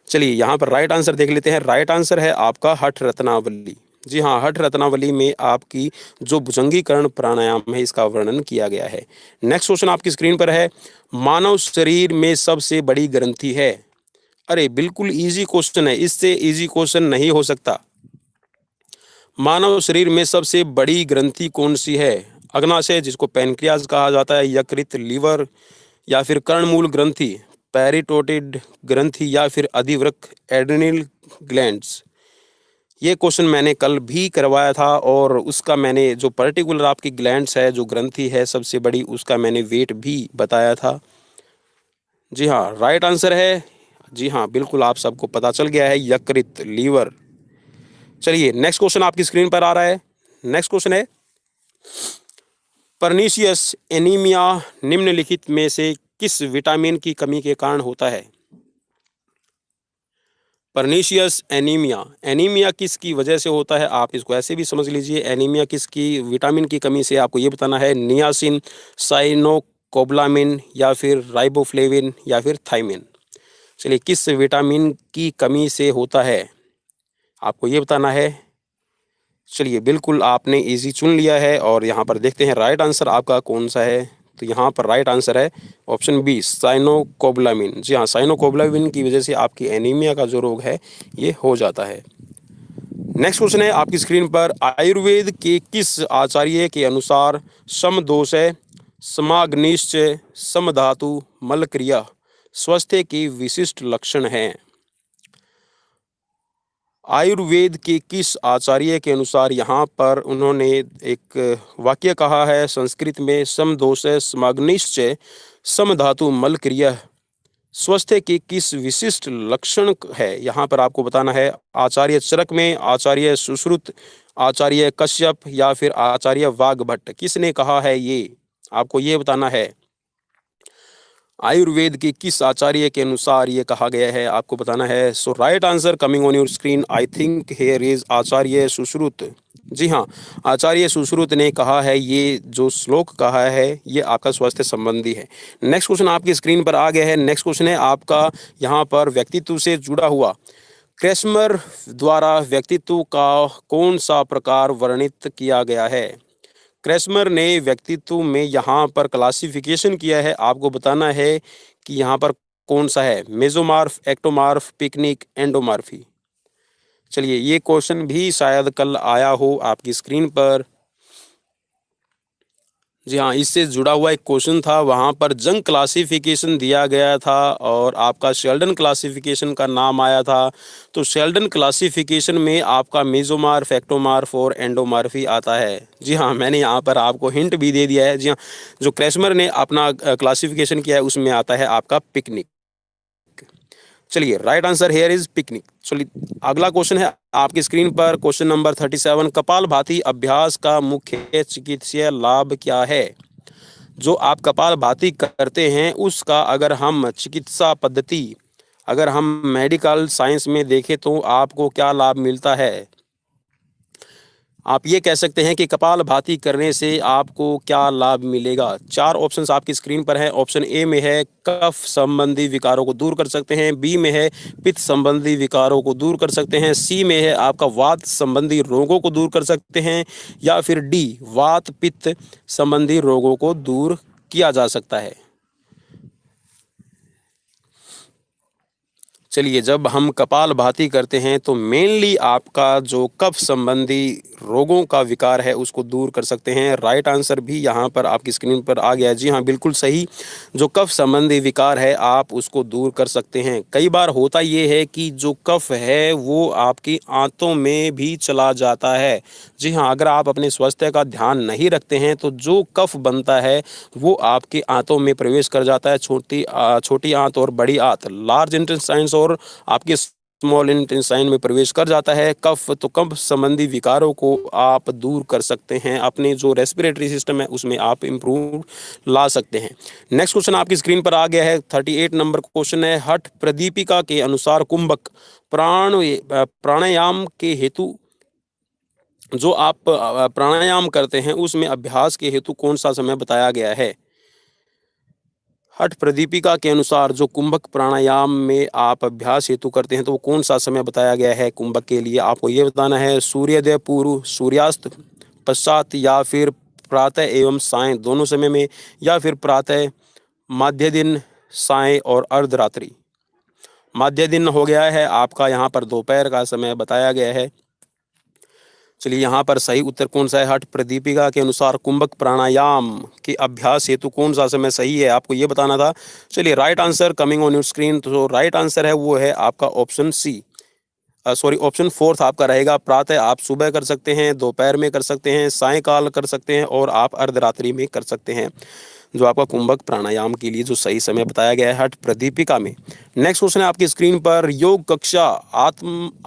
Speaker 1: चलिए यहाँ पर राइट आंसर देख लेते हैं। राइट आंसर है आपका हठ रत्नावली। जी हाँ, हठ रत्नावली में आपकी जो भुजंगीकरण प्राणायाम है इसका वर्णन किया गया है। नेक्स्ट क्वेश्चन आपकी स्क्रीन पर है, मानव शरीर में सबसे बड़ी ग्रंथि है। अरे बिल्कुल इजी क्वेश्चन है, इससे इजी क्वेश्चन नहीं हो सकता। मानव शरीर में सबसे बड़ी ग्रंथि कौन सी है? अग्नाशय जिसको पैनक्रियाज कहा जाता है, यकृत लीवर या फिर कर्णमूल ग्रंथि, पैरिटोटिड ग्रंथि या फिर अधिवृक्क एड्रिनल ग्लैंड्स। ये क्वेश्चन मैंने कल भी करवाया था और उसका मैंने जो पर्टिकुलर आपकी ग्लैंड्स है, जो ग्रंथि है सबसे बड़ी, उसका मैंने वेट भी बताया था। जी हाँ, राइट आंसर है, जी हाँ बिल्कुल आप सबको पता चल गया है, यकृत लीवर। चलिए नेक्स्ट क्वेश्चन आपकी स्क्रीन पर आ रहा है। नेक्स्ट क्वेश्चन है, पर्नीशियस एनीमिया निम्नलिखित में से किस विटामिन की कमी के कारण होता है? पर्नीशियस एनीमिया, एनीमिया किसकी वजह से होता है? आप इसको ऐसे भी समझ लीजिए, एनीमिया किसकी विटामिन की कमी से, आपको ये बताना है। नियासिन, साइनोकोब्लामिन या फिर राइबोफ्लेविन या फिर थाइमिन। चलिए किस विटामिन की कमी से होता है आपको ये बताना है। चलिए बिल्कुल आपने इजी चुन लिया है और यहाँ पर देखते हैं राइट आंसर आपका कौन सा है। तो यहाँ पर राइट आंसर है ऑप्शन बी, साइनोकोब्लामिन। जी हाँ, साइनोकोब्लामिन की वजह से आपकी एनीमिया का जो रोग है ये हो जाता है। नेक्स्ट क्वेश्चन है आपकी स्क्रीन पर, आयुर्वेद के किस आचार्य के अनुसार समदोषय, समाग्निश्चय, समधातु मलक्रिया स्वास्थ्य के विशिष्ट लक्षण हैं? आयुर्वेद के किस आचार्य के अनुसार यहाँ पर उन्होंने एक वाक्य कहा है संस्कृत में, समदोषय समाग्निश्चय समधातु मलक्रिया स्वास्थ्य के किस विशिष्ट लक्षण है? यहाँ पर आपको बताना है। आचार्य चरक में, आचार्य सुश्रुत, आचार्य कश्यप या फिर आचार्य वाग्भट्ट, किसने कहा है ये आपको ये बताना है। आयुर्वेद के किस आचार्य के अनुसार ये कहा गया है, आपको बताना है। So right answer coming on your screen, I think here is Acharya Sushruta. जी हाँ, आचार्य सुश्रुत ने कहा है, ये जो श्लोक कहा है ये आपका स्वास्थ्य संबंधी है। नेक्स्ट क्वेश्चन आपकी स्क्रीन पर आ गया है। नेक्स्ट क्वेश्चन है आपका यहाँ पर व्यक्तित्व से जुड़ा हुआ। क्रेस्मर द्वारा व्यक्तित्व का कौन सा प्रकार वर्णित किया गया है। क्रेस्मर ने व्यक्तित्व में यहाँ पर क्लासिफिकेशन किया है, आपको बताना है कि यहाँ पर कौन सा है, मेसोमॉर्फ, एक्टोमॉर्फ, पिकनिक, एंडोमॉर्फी। चलिए, ये क्वेश्चन भी शायद कल आया हो आपकी स्क्रीन पर। जी हाँ, इससे जुड़ा हुआ एक क्वेश्चन था, वहाँ पर जंग क्लासिफिकेशन दिया गया था और आपका शेल्डन क्लासिफिकेशन का नाम आया था। तो शेल्डन क्लासिफिकेशन में आपका मेसोमॉर्फ, एक्टोमॉर्फ और एंडोमॉर्फी आता है। जी हाँ, मैंने यहाँ पर आपको हिंट भी दे दिया है। जी हाँ, जो क्रेस्मर ने अपना क्लासिफिकेशन किया है उसमें आता है आपका पिकनिक। चलिए, right answer here is picnic. चलिए, अगला क्वेश्चन है आपकी स्क्रीन पर, क्वेश्चन नंबर 37। कपालभाति अभ्यास का मुख्य चिकित्सीय लाभ क्या है। जो आप कपालभाति करते हैं उसका अगर हम चिकित्सा पद्धति, अगर हम मेडिकल साइंस में देखें तो आपको क्या लाभ मिलता है। आप ये कह सकते हैं कि कपालभाति करने से आपको क्या लाभ मिलेगा। चार ऑप्शंस आपकी स्क्रीन पर है। ऑप्शन ए में है कफ संबंधी विकारों को दूर कर सकते हैं, बी में है पित्त संबंधी विकारों को दूर कर सकते हैं, सी में है आपका वात संबंधी रोगों को दूर कर सकते हैं, या फिर डी वात पित्त संबंधी रोगों को दूर किया जा सकता है। चलिए, जब हम कपालभाति करते हैं तो मेनली आपका जो कफ संबंधी रोगों का विकार है उसको दूर कर सकते हैं। राइट आंसर भी यहाँ पर आपकी स्क्रीन पर आ गया है। जी हाँ, बिल्कुल सही। जो कफ संबंधी विकार है आप उसको दूर कर सकते हैं। कई बार होता ये है कि जो कफ है वो आपकी आंतों में भी चला जाता है। जी हाँ, अगर आप अपने स्वास्थ्य का ध्यान नहीं रखते हैं तो जो कफ बनता है वो आपकी आंतों में प्रवेश कर जाता है। छोटी आंत और बड़ी आंत, लार्ज इंटेस्टाइन और आपके स्मॉल इंटेस्टाइन में प्रवेश कर जाता है कफ। तो कफ संबंधी विकारों को आप दूर कर सकते हैं। अपने जो रेस्पिरेटरी सिस्टम है उसमें आप इम्प्रूव ला सकते हैं। नेक्स्ट क्वेश्चन आपकी स्क्रीन पर आ गया है। 38 नंबर क्वेश्चन है, हठ प्रदीपिका के अनुसार कुंभक प्राणायाम के हेतु, जो आप प्राणायाम करते हैं उसमें अभ्यास के हेतु कौन सा समय बताया गया है। हठ प्रदीपिका के अनुसार जो कुंभक प्राणायाम में आप अभ्यास हेतु करते हैं तो वो कौन सा समय बताया गया है कुंभक के लिए, आपको ये बताना है। सूर्योदय पूर्व, सूर्यास्त पश्चात, या फिर प्रातः एवं सायं दोनों समय में, या फिर प्रातः, मध्य दिन, सायं और अर्धरात्रि। मध्य दिन हो गया है आपका, यहाँ पर दोपहर का समय बताया गया है। चलिए, यहाँ पर सही उत्तर कौन सा है। हठ प्रदीपिका के अनुसार कुंभक प्राणायाम के अभ्यास हेतु कौन सा समय सही है, आपको ये बताना था। चलिए, right answer coming on your screen. तो राइट आंसर है वो है आपका option C, sorry option fourth आपका रहेगा। प्रातः आप सुबह कर सकते हैं, दोपहर में कर सकते हैं, सायंकाल कर सकते हैं और आप अर्धरात्रि में कर सकते हैं, जो आपका कुंभक प्राणायाम के लिए जो सही समय बताया गया है हठ प्रदीपिका में। नेक्स्ट क्वेश्चन है आपकी स्क्रीन पर, योग कक्षा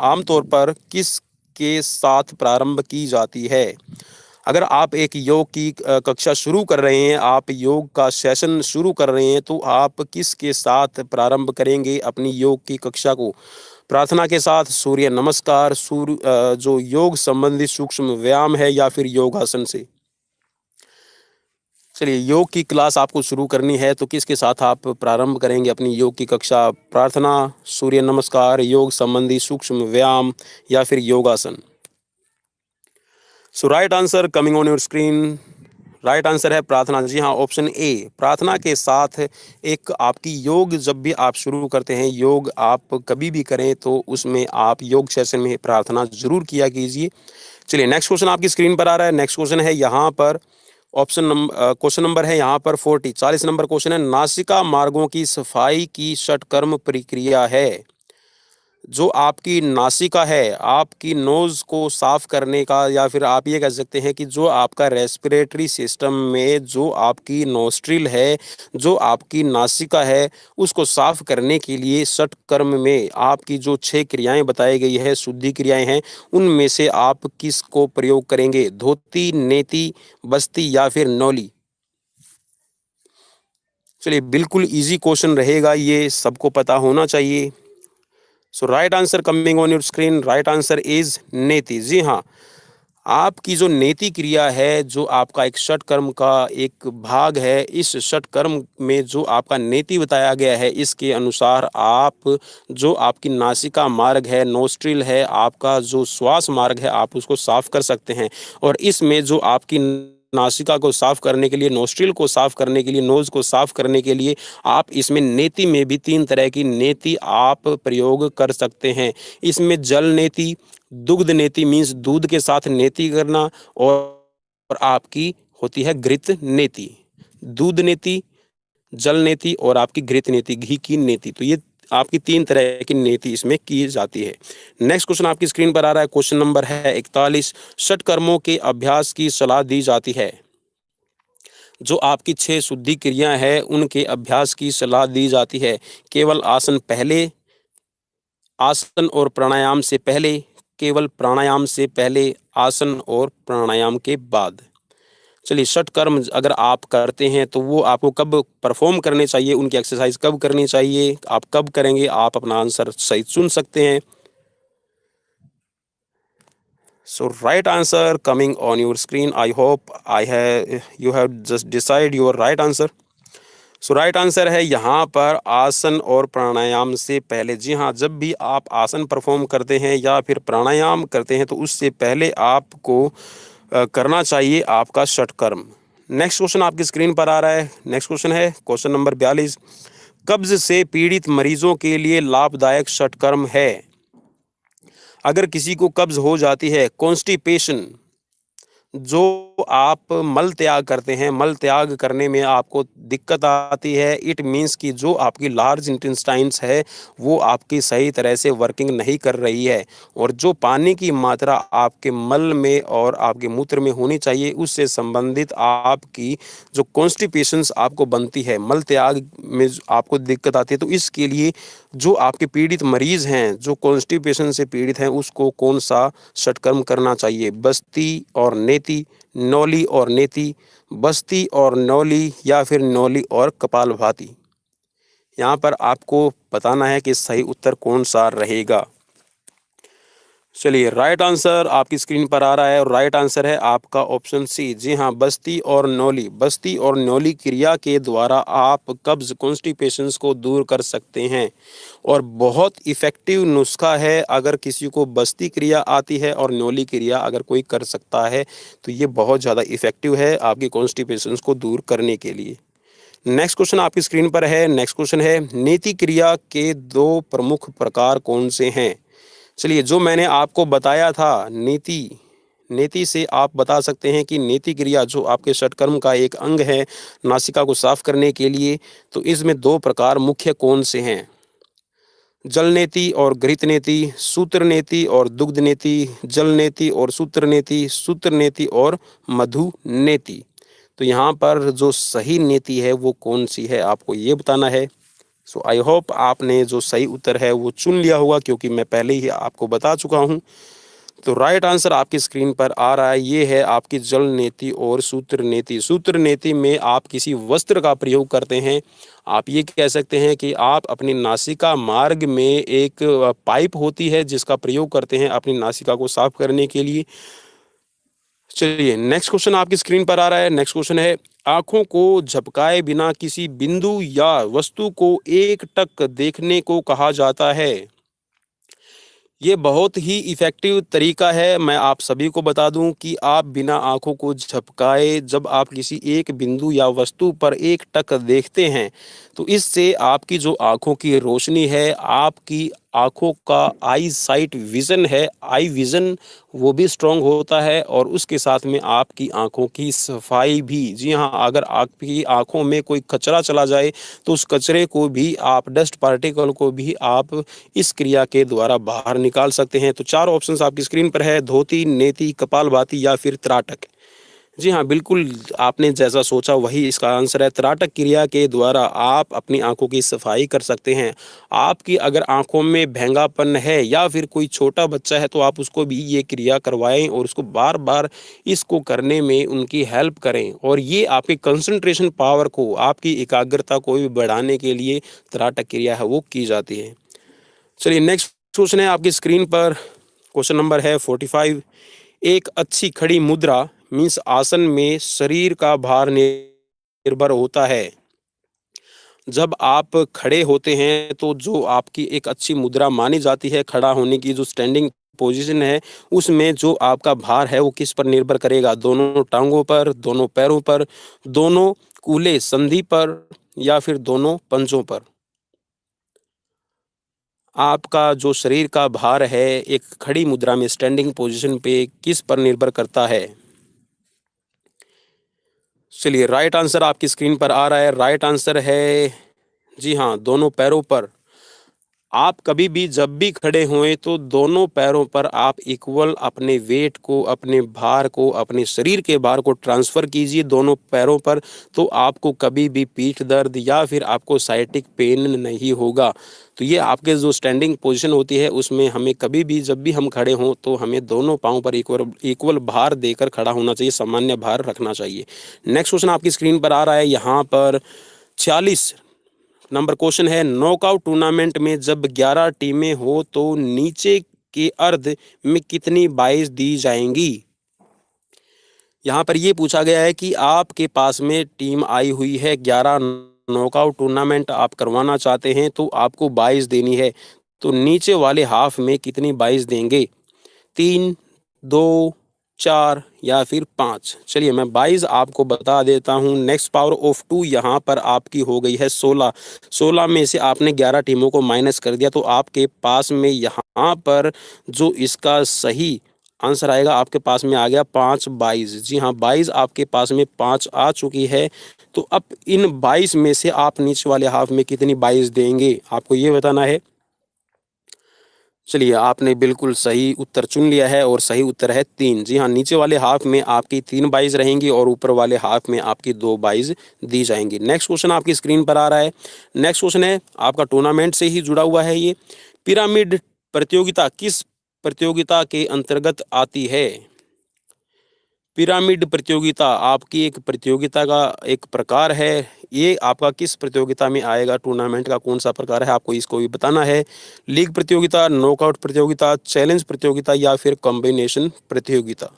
Speaker 1: आमतौर पर किस के साथ प्रारंभ की जाती है। अगर आप एक योग की कक्षा शुरू कर रहे हैं, आप योग का सेशन शुरू कर रहे हैं, तो आप किसके साथ प्रारंभ करेंगे अपनी योग की कक्षा को। प्रार्थना के साथ, सूर्य नमस्कार, जो योग संबंधी सूक्ष्म व्यायाम है, या फिर योगासन से। चलिए, योग की क्लास आपको शुरू करनी है तो किसके साथ आप प्रारंभ करेंगे अपनी योग की कक्षा। प्रार्थना, सूर्य नमस्कार, योग संबंधी सूक्ष्म व्यायाम, या फिर योगासन। So right answer coming on your screen, right answer है प्रार्थना। जी हाँ, ऑप्शन ए, प्रार्थना के साथ एक आपकी योग, जब भी आप शुरू करते हैं योग आप कभी भी करें तो उसमें आप योग सेशन में प्रार्थना जरूर किया कीजिए। चलिए, नेक्स्ट क्वेश्चन आपकी स्क्रीन पर आ रहा है। नेक्स्ट क्वेश्चन है यहाँ पर क्वेश्चन नंबर है यहाँ पर 40 नंबर क्वेश्चन है, नासिका मार्गों की सफाई की षटकर्म प्रक्रिया है। जो आपकी नासिका है, आपकी नोज को साफ करने का, या फिर आप ये कह सकते हैं कि जो आपका रेस्पिरेटरी सिस्टम में जो आपकी नोस्ट्रिल है, जो आपकी नासिका है, उसको साफ करने के लिए षटकर्म में आपकी जो 6 क्रियाएं बताई गई है, शुद्धि क्रियाएं हैं, उनमें से आप किस को प्रयोग करेंगे। धोती, नेति, बस्ती, या फिर नौली। चलिए, बिल्कुल ईज़ी क्वेश्चन रहेगा ये, सबको पता होना चाहिए। So right answer coming on your screen, right answer is neti. जी हाँ, आपकी जो नेति क्रिया है, जो आपका एक षटकर्म का एक भाग है, इस षटकर्म में जो आपका नेति बताया गया है, इसके अनुसार आप जो आपकी नासिका मार्ग है, नोस्ट्रिल है, आपका जो श्वास मार्ग है, आप उसको साफ कर सकते हैं। और इसमें जो आपकी नासिका को साफ करने के लिए, नोस्ट्रिल को साफ करने के लिए, नोज को साफ करने के लिए आप इसमें नेति में भी 3 तरह की नेति आप प्रयोग कर सकते हैं। इसमें जल नेति, दुग्ध नेति मीन्स दूध के साथ नेति करना, और आपकी होती है घृत नेति। दूध नेति, जल नेति और आपकी घृत नेति, घी की नेति। तो ये आपकी 3 तरह की नेति इसमें की जाती है। नेक्स्ट क्वेश्चन आपकी स्क्रीन पर आ रहा है, क्वेश्चन नंबर है 41। षटकर्मों के अभ्यास की सलाह दी जाती है। जो आपकी 6 शुद्धि क्रिया है, उनके अभ्यास की सलाह दी जाती है। केवल आसन पहले, आसन और प्राणायाम से पहले, केवल प्राणायाम से पहले, आसन और प्राणायाम के बाद। चलिए, षटकर्म अगर आप करते हैं तो वो आपको कब परफॉर्म करने चाहिए, उनकी एक्सरसाइज कब करनी चाहिए, आप कब करेंगे, आप अपना आंसर सही चुन सकते हैं। So right answer coming on your screen, I hope you have just decide your right answer. So right answer है यहाँ पर आसन और प्राणायाम से पहले। जी हाँ, जब भी आप आसन परफॉर्म करते हैं या फिर प्राणायाम करते हैं तो उससे पहले आपको करना चाहिए आपका षटकर्म। नेक्स्ट क्वेश्चन आपकी स्क्रीन पर आ रहा है। नेक्स्ट क्वेश्चन है क्वेश्चन नंबर 42। कब्ज से पीड़ित मरीजों के लिए लाभदायक षटकर्म है। अगर किसी को कब्ज हो जाती है, कॉन्स्टिपेशन, जो आप मल त्याग करते हैं, मल त्याग करने में आपको दिक्कत आती है, इट मीन्स कि जो आपकी लार्ज इंटेस्टाइन्स है वो आपकी सही तरह से वर्किंग नहीं कर रही है, और जो पानी की मात्रा आपके मल में और आपके मूत्र में होनी चाहिए, उससे संबंधित आपकी जो कॉन्स्टिपेशंस आपको बनती है, मल त्याग में आपको दिक्कत आती है, तो इसके लिए जो आपके पीड़ित मरीज हैं, जो कॉन्स्टिपेशन से पीड़ित हैं, उसको कौन सा षटकर्म करना चाहिए? बस्ती और नेति, नौली और नेति, बस्ती और नौली, या फिर नौली और कपालभाति। यहाँ पर आपको बताना है कि सही उत्तर कौन सा रहेगा। चलिए, राइट आंसर आपकी स्क्रीन पर आ रहा है, और राइट आंसर है आपका ऑप्शन सी। जी हाँ, बस्ती और नौली। बस्ती और नौली क्रिया के द्वारा आप कब्ज, कॉन्स्टिपेशंस को दूर कर सकते हैं, और बहुत इफ़ेक्टिव नुस्खा है। अगर किसी को बस्ती क्रिया आती है और नौली क्रिया अगर कोई कर सकता है तो ये बहुत ज़्यादा इफ़ेक्टिव है आपकी कॉन्स्टिपेशंस को दूर करने के लिए। नेक्स्ट क्वेश्चन आपकी स्क्रीन पर है। नेक्स्ट क्वेश्चन है, नेति क्रिया के 2 प्रमुख प्रकार कौन से हैं? चलिए, जो मैंने आपको बताया था नेति, नेति से आप बता सकते हैं कि नेति क्रिया जो आपके षटकर्म का एक अंग है नासिका को साफ करने के लिए, तो इसमें 2 प्रकार मुख्य कौन से हैं? जल नेति और घृत नेति, सूत्र नेति और दुग्ध नेति, जल नेति और सूत्र नेति, सूत्र नेति और मधु नेति। तो यहाँ पर जो सही नेति है वो कौन सी है, आपको ये बताना है। सो आई होप आपने जो सही उत्तर है वो चुन लिया होगा, क्योंकि मैं पहले ही आपको बता चुका हूँ। तो राइट आंसर आपकी स्क्रीन पर आ रहा है, ये है आपकी जल नेति और सूत्र नेति। सूत्र नेति में आप किसी वस्त्र का प्रयोग करते हैं। आप ये कह सकते हैं कि आप अपनी नासिका मार्ग में एक पाइप होती है जिसका प्रयोग करते हैं अपनी नासिका को साफ करने के लिए। चलिए, नेक्स्ट क्वेश्चन आपकी स्क्रीन पर आ रहा है। नेक्स्ट क्वेश्चन है, आंखों को झपकाए बिना किसी बिंदु या वस्तु को एकटक देखने को कहा जाता है। ये बहुत ही इफ़ेक्टिव तरीका है। मैं आप सभी को बता दूं कि आप बिना आंखों को झपकाए जब आप किसी एक बिंदु या वस्तु पर एकटक देखते हैं, तो इससे आपकी जो आंखों की रोशनी है, आपकी आंखों का आई साइट विज़न है, आई विज़न, वो भी स्ट्रॉन्ग होता है, और उसके साथ में आपकी आंखों की सफाई भी। जी हाँ, अगर आपकी आंखों में कोई कचरा चला जाए तो उस कचरे को भी आप, डस्ट पार्टिकल को भी आप इस क्रिया के द्वारा बाहर निकाल सकते हैं। तो 4 ऑप्शंस आपकी स्क्रीन पर है, धोती, नेति, कपालभाति या फिर त्राटक। जी हाँ, बिल्कुल, आपने जैसा सोचा वही इसका आंसर है। त्राटक क्रिया के द्वारा आप अपनी आँखों की सफाई कर सकते हैं। आपकी अगर आँखों में भेंगापन है या फिर कोई छोटा बच्चा है तो आप उसको भी ये क्रिया करवाएँ और उसको बार-बार इसको करने में उनकी हेल्प करें और ये आपके कंसंट्रेशन पावर को, आपकी एकाग्रता को भी बढ़ाने के लिए त्राटक क्रिया है वो की जाती है। चलिए नेक्स्ट क्वेश्चन है आपकी स्क्रीन पर। क्वेश्चन नंबर है 45। एक अच्छी खड़ी मुद्रा मीन्स आसन में शरीर का भार निर्भर होता है। जब आप खड़े होते हैं तो जो आपकी एक अच्छी मुद्रा मानी जाती है, खड़ा होने की जो स्टैंडिंग पोजीशन है, उसमें जो आपका भार है वो किस पर निर्भर करेगा? दोनों टांगों पर, दोनों पैरों पर, दोनों कूल्हे संधि पर या फिर दोनों पंजों पर? आपका जो शरीर का भार है एक खड़ी मुद्रा में स्टैंडिंग पोजीशन पे किस पर निर्भर करता है? चलिए राइट आंसर आपकी स्क्रीन पर आ रहा है। राइट आंसर है जी हाँ, दोनों पैरों पर। आप कभी भी जब भी खड़े हुए तो दोनों पैरों पर आप इक्वल अपने वेट को, अपने भार को, अपने शरीर के भार को ट्रांसफ़र कीजिए दोनों पैरों पर, तो आपको कभी भी पीठ दर्द या फिर आपको साइटिक पेन नहीं होगा। तो ये आपके जो स्टैंडिंग पोजीशन होती है उसमें हमें कभी भी जब भी हम खड़े हों तो हमें दोनों पाँव पर इक्वल इक्वल भार देकर खड़ा होना चाहिए, सामान्य भार रखना चाहिए। नेक्स्ट क्वेश्चन आपकी स्क्रीन पर आ रहा है यहाँ पर 46 नंबर क्वेश्चन है। नॉकआउट टूर्नामेंट में जब 11 टीमें हो तो नीचे के अर्ध में कितनी बाइज दी जाएंगी? यहाँ पर ये पूछा गया है कि आपके पास में टीम आई हुई है 11, नॉकआउट टूर्नामेंट आप करवाना चाहते हैं तो आपको बाइज देनी है, तो नीचे वाले हाफ में कितनी बाइज देंगे? 3, 2, 4 या फिर 5? चलिए मैं 22 आपको बता देता हूँ। नेक्स्ट पावर ऑफ 2 यहाँ पर आपकी हो गई है 16। 16 में से आपने 11 टीमों को माइनस कर दिया तो आपके पास में यहाँ पर जो इसका सही आंसर आएगा आपके पास में आ गया 5 22। जी हाँ, 22 आपके पास में 5 आ चुकी है। तो अब इन 22 में से आप नीचे वाले हाफ में कितनी 22 देंगे आपको ये बताना है। चलिए, आपने बिल्कुल सही उत्तर चुन लिया है और सही उत्तर है 3। जी हाँ, नीचे वाले हाफ में आपकी 3 बाइज़ रहेंगी और ऊपर वाले हाफ में आपकी 2 बाइज़ दी जाएँगी। नेक्स्ट क्वेश्चन आपकी स्क्रीन पर आ रहा है। नेक्स्ट क्वेश्चन है आपका टूर्नामेंट से ही जुड़ा हुआ है ये। पिरामिड प्रतियोगिता किस प्रतियोगिता के अंतर्गत आती है? पिरामिड प्रतियोगिता आपकी एक प्रतियोगिता का एक प्रकार है। ये आपका किस प्रतियोगिता में आएगा? टूर्नामेंट का कौन-सा प्रकार है आपको इसको भी बताना है। लीग प्रतियोगिता, नॉकआउट प्रतियोगिता, चैलेंज प्रतियोगिता या फिर कॉम्बिनेशन प्रतियोगिता?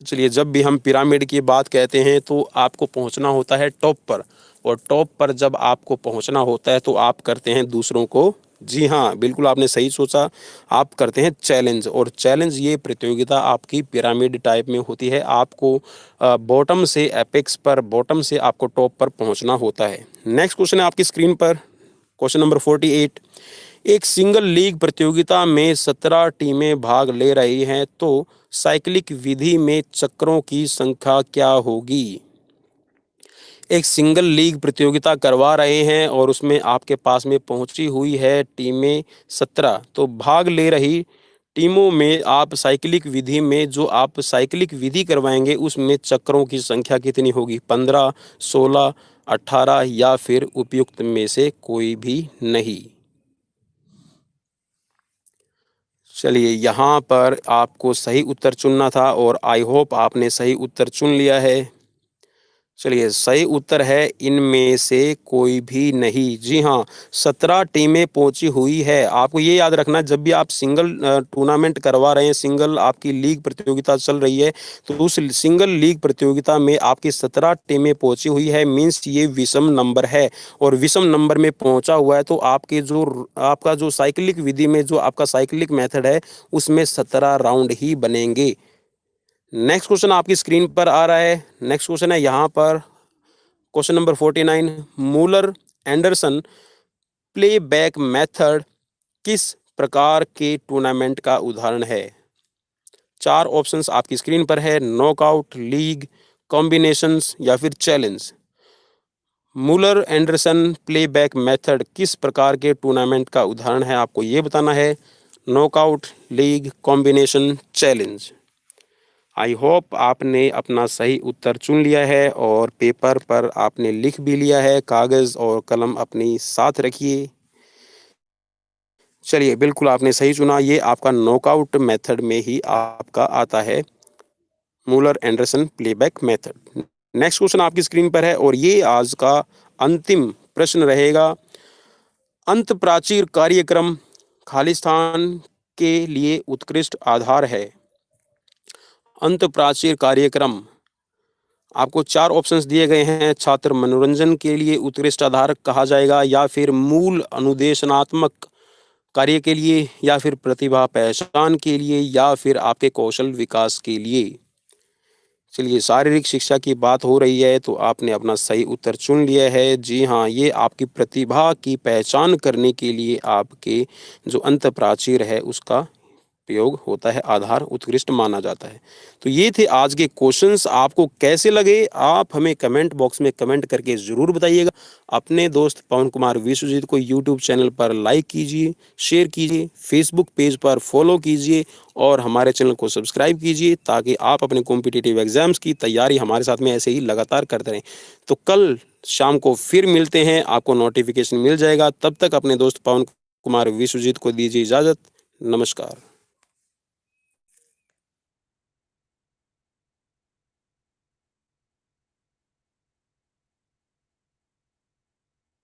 Speaker 1: चलिए जब भी हम पिरामिड की बात कहते हैं तो आपको पहुंचना होता है टॉप पर और टॉप पर जब आपको पहुंचना होता है तो आप करते हैं दूसरों को जी हाँ बिल्कुल आपने सही सोचा आप करते हैं चैलेंज और चैलेंज ये प्रतियोगिता आपकी पिरामिड टाइप में होती है आपको बॉटम से एपेक्स पर बॉटम से आपको टॉप पर पहुंचना होता है। नेक्स्ट क्वेश्चन है आपकी स्क्रीन पर क्वेश्चन नंबर 48। एक सिंगल लीग प्रतियोगिता में 17 टीमें भाग ले रही हैं तो साइक्लिक विधि में चक्रों की संख्या क्या होगी? एक सिंगल लीग प्रतियोगिता करवा रहे हैं और उसमें आपके पास में पहुंची हुई है टीमें 17 तो भाग ले रही टीमों में आप साइक्लिक विधि में जो आप साइक्लिक विधि करवाएंगे उसमें चक्रों की संख्या कितनी होगी? 15, 16, 18 या फिर उपयुक्त में से कोई भी नहीं? चलिए यहाँ पर आपको सही उत्तर चुनना था और आई होप आपने सही उत्तर चुन लिया है। चलिए सही उत्तर है इनमें से कोई भी नहीं। जी हाँ, 17 टीमें पहुंची हुई है। आपको ये याद रखना जब भी आप सिंगल टूर्नामेंट करवा रहे हैं, सिंगल आपकी लीग प्रतियोगिता चल रही है, तो उस सिंगल लीग प्रतियोगिता में आपकी 17 टीमें पहुंची हुई है मीन्स ये विषम नंबर है और विषम नंबर में पहुंचा हुआ है तो आपका जो साइक्लिक विधि में जो आपका साइक्लिक मेथड है उसमें 17 राउंड ही बनेंगे। नेक्स्ट क्वेश्चन आपकी स्क्रीन पर आ रहा है। नेक्स्ट क्वेश्चन है यहाँ पर question number 49। Müller Anderson playback method किस प्रकार के टूर्नामेंट का उदाहरण है? 4 ऑप्शंस आपकी स्क्रीन पर है। नॉकआउट, लीग, कॉम्बिनेशंस या फिर challenge. Müller Anderson playback method किस प्रकार के टूर्नामेंट का उदाहरण है आपको ये बताना है। Knockout, league, combination, challenge. I hope आपने अपना सही उत्तर चुन लिया है और पेपर पर आपने लिख भी लिया है, कागज़ और कलम अपनी साथ रखिए। चलिए, बिल्कुल आपने सही चुना, ये आपका नॉकआउट मेथड में ही आपका आता है, Müller Anderson playback method. Next question आपकी स्क्रीन पर है और ये आज का अंतिम प्रश्न रहेगा। अंतःप्राचीर कार्यक्रम खालिस्तान के लिए उत्कृष्ट आधार है। अंतःप्राचीर कार्यक्रम आपको 4 ऑप्शंस दिए गए हैं। छात्र मनोरंजन के लिए उत्कृष्ट आधार कहा जाएगा, या फिर मूल अनुदेशनात्मक कार्य के लिए, या फिर प्रतिभा पहचान के लिए, या फिर आपके कौशल विकास के लिए। चलिए, शारीरिक शिक्षा की बात हो रही है तो आपने अपना सही उत्तर चुन लिया है। जी हाँ, ये आपकी प्रतिभा की पहचान करने के लिए आपके जो अंतःप्राचीर है उसका प्रयोग होता है, आधार उत्कृष्ट माना जाता है। तो ये थे आज के क्वेश्चंस, आपको कैसे लगे आप हमें कमेंट बॉक्स में कमेंट करके ज़रूर बताइएगा। अपने दोस्त पवन कुमार विश्वजीत को यूट्यूब चैनल पर लाइक कीजिए, शेयर कीजिए, फेसबुक पेज पर फॉलो कीजिए और हमारे चैनल को सब्सक्राइब कीजिए, ताकि आप अपने कॉम्पिटिटिव एग्जाम्स की तैयारी हमारे साथ में ऐसे ही लगातार करते रहें। तो कल शाम को फिर मिलते हैं, आपको नोटिफिकेशन मिल जाएगा। तब तक अपने दोस्त पवन कुमार विश्वजीत को दीजिए इजाज़त। नमस्कार।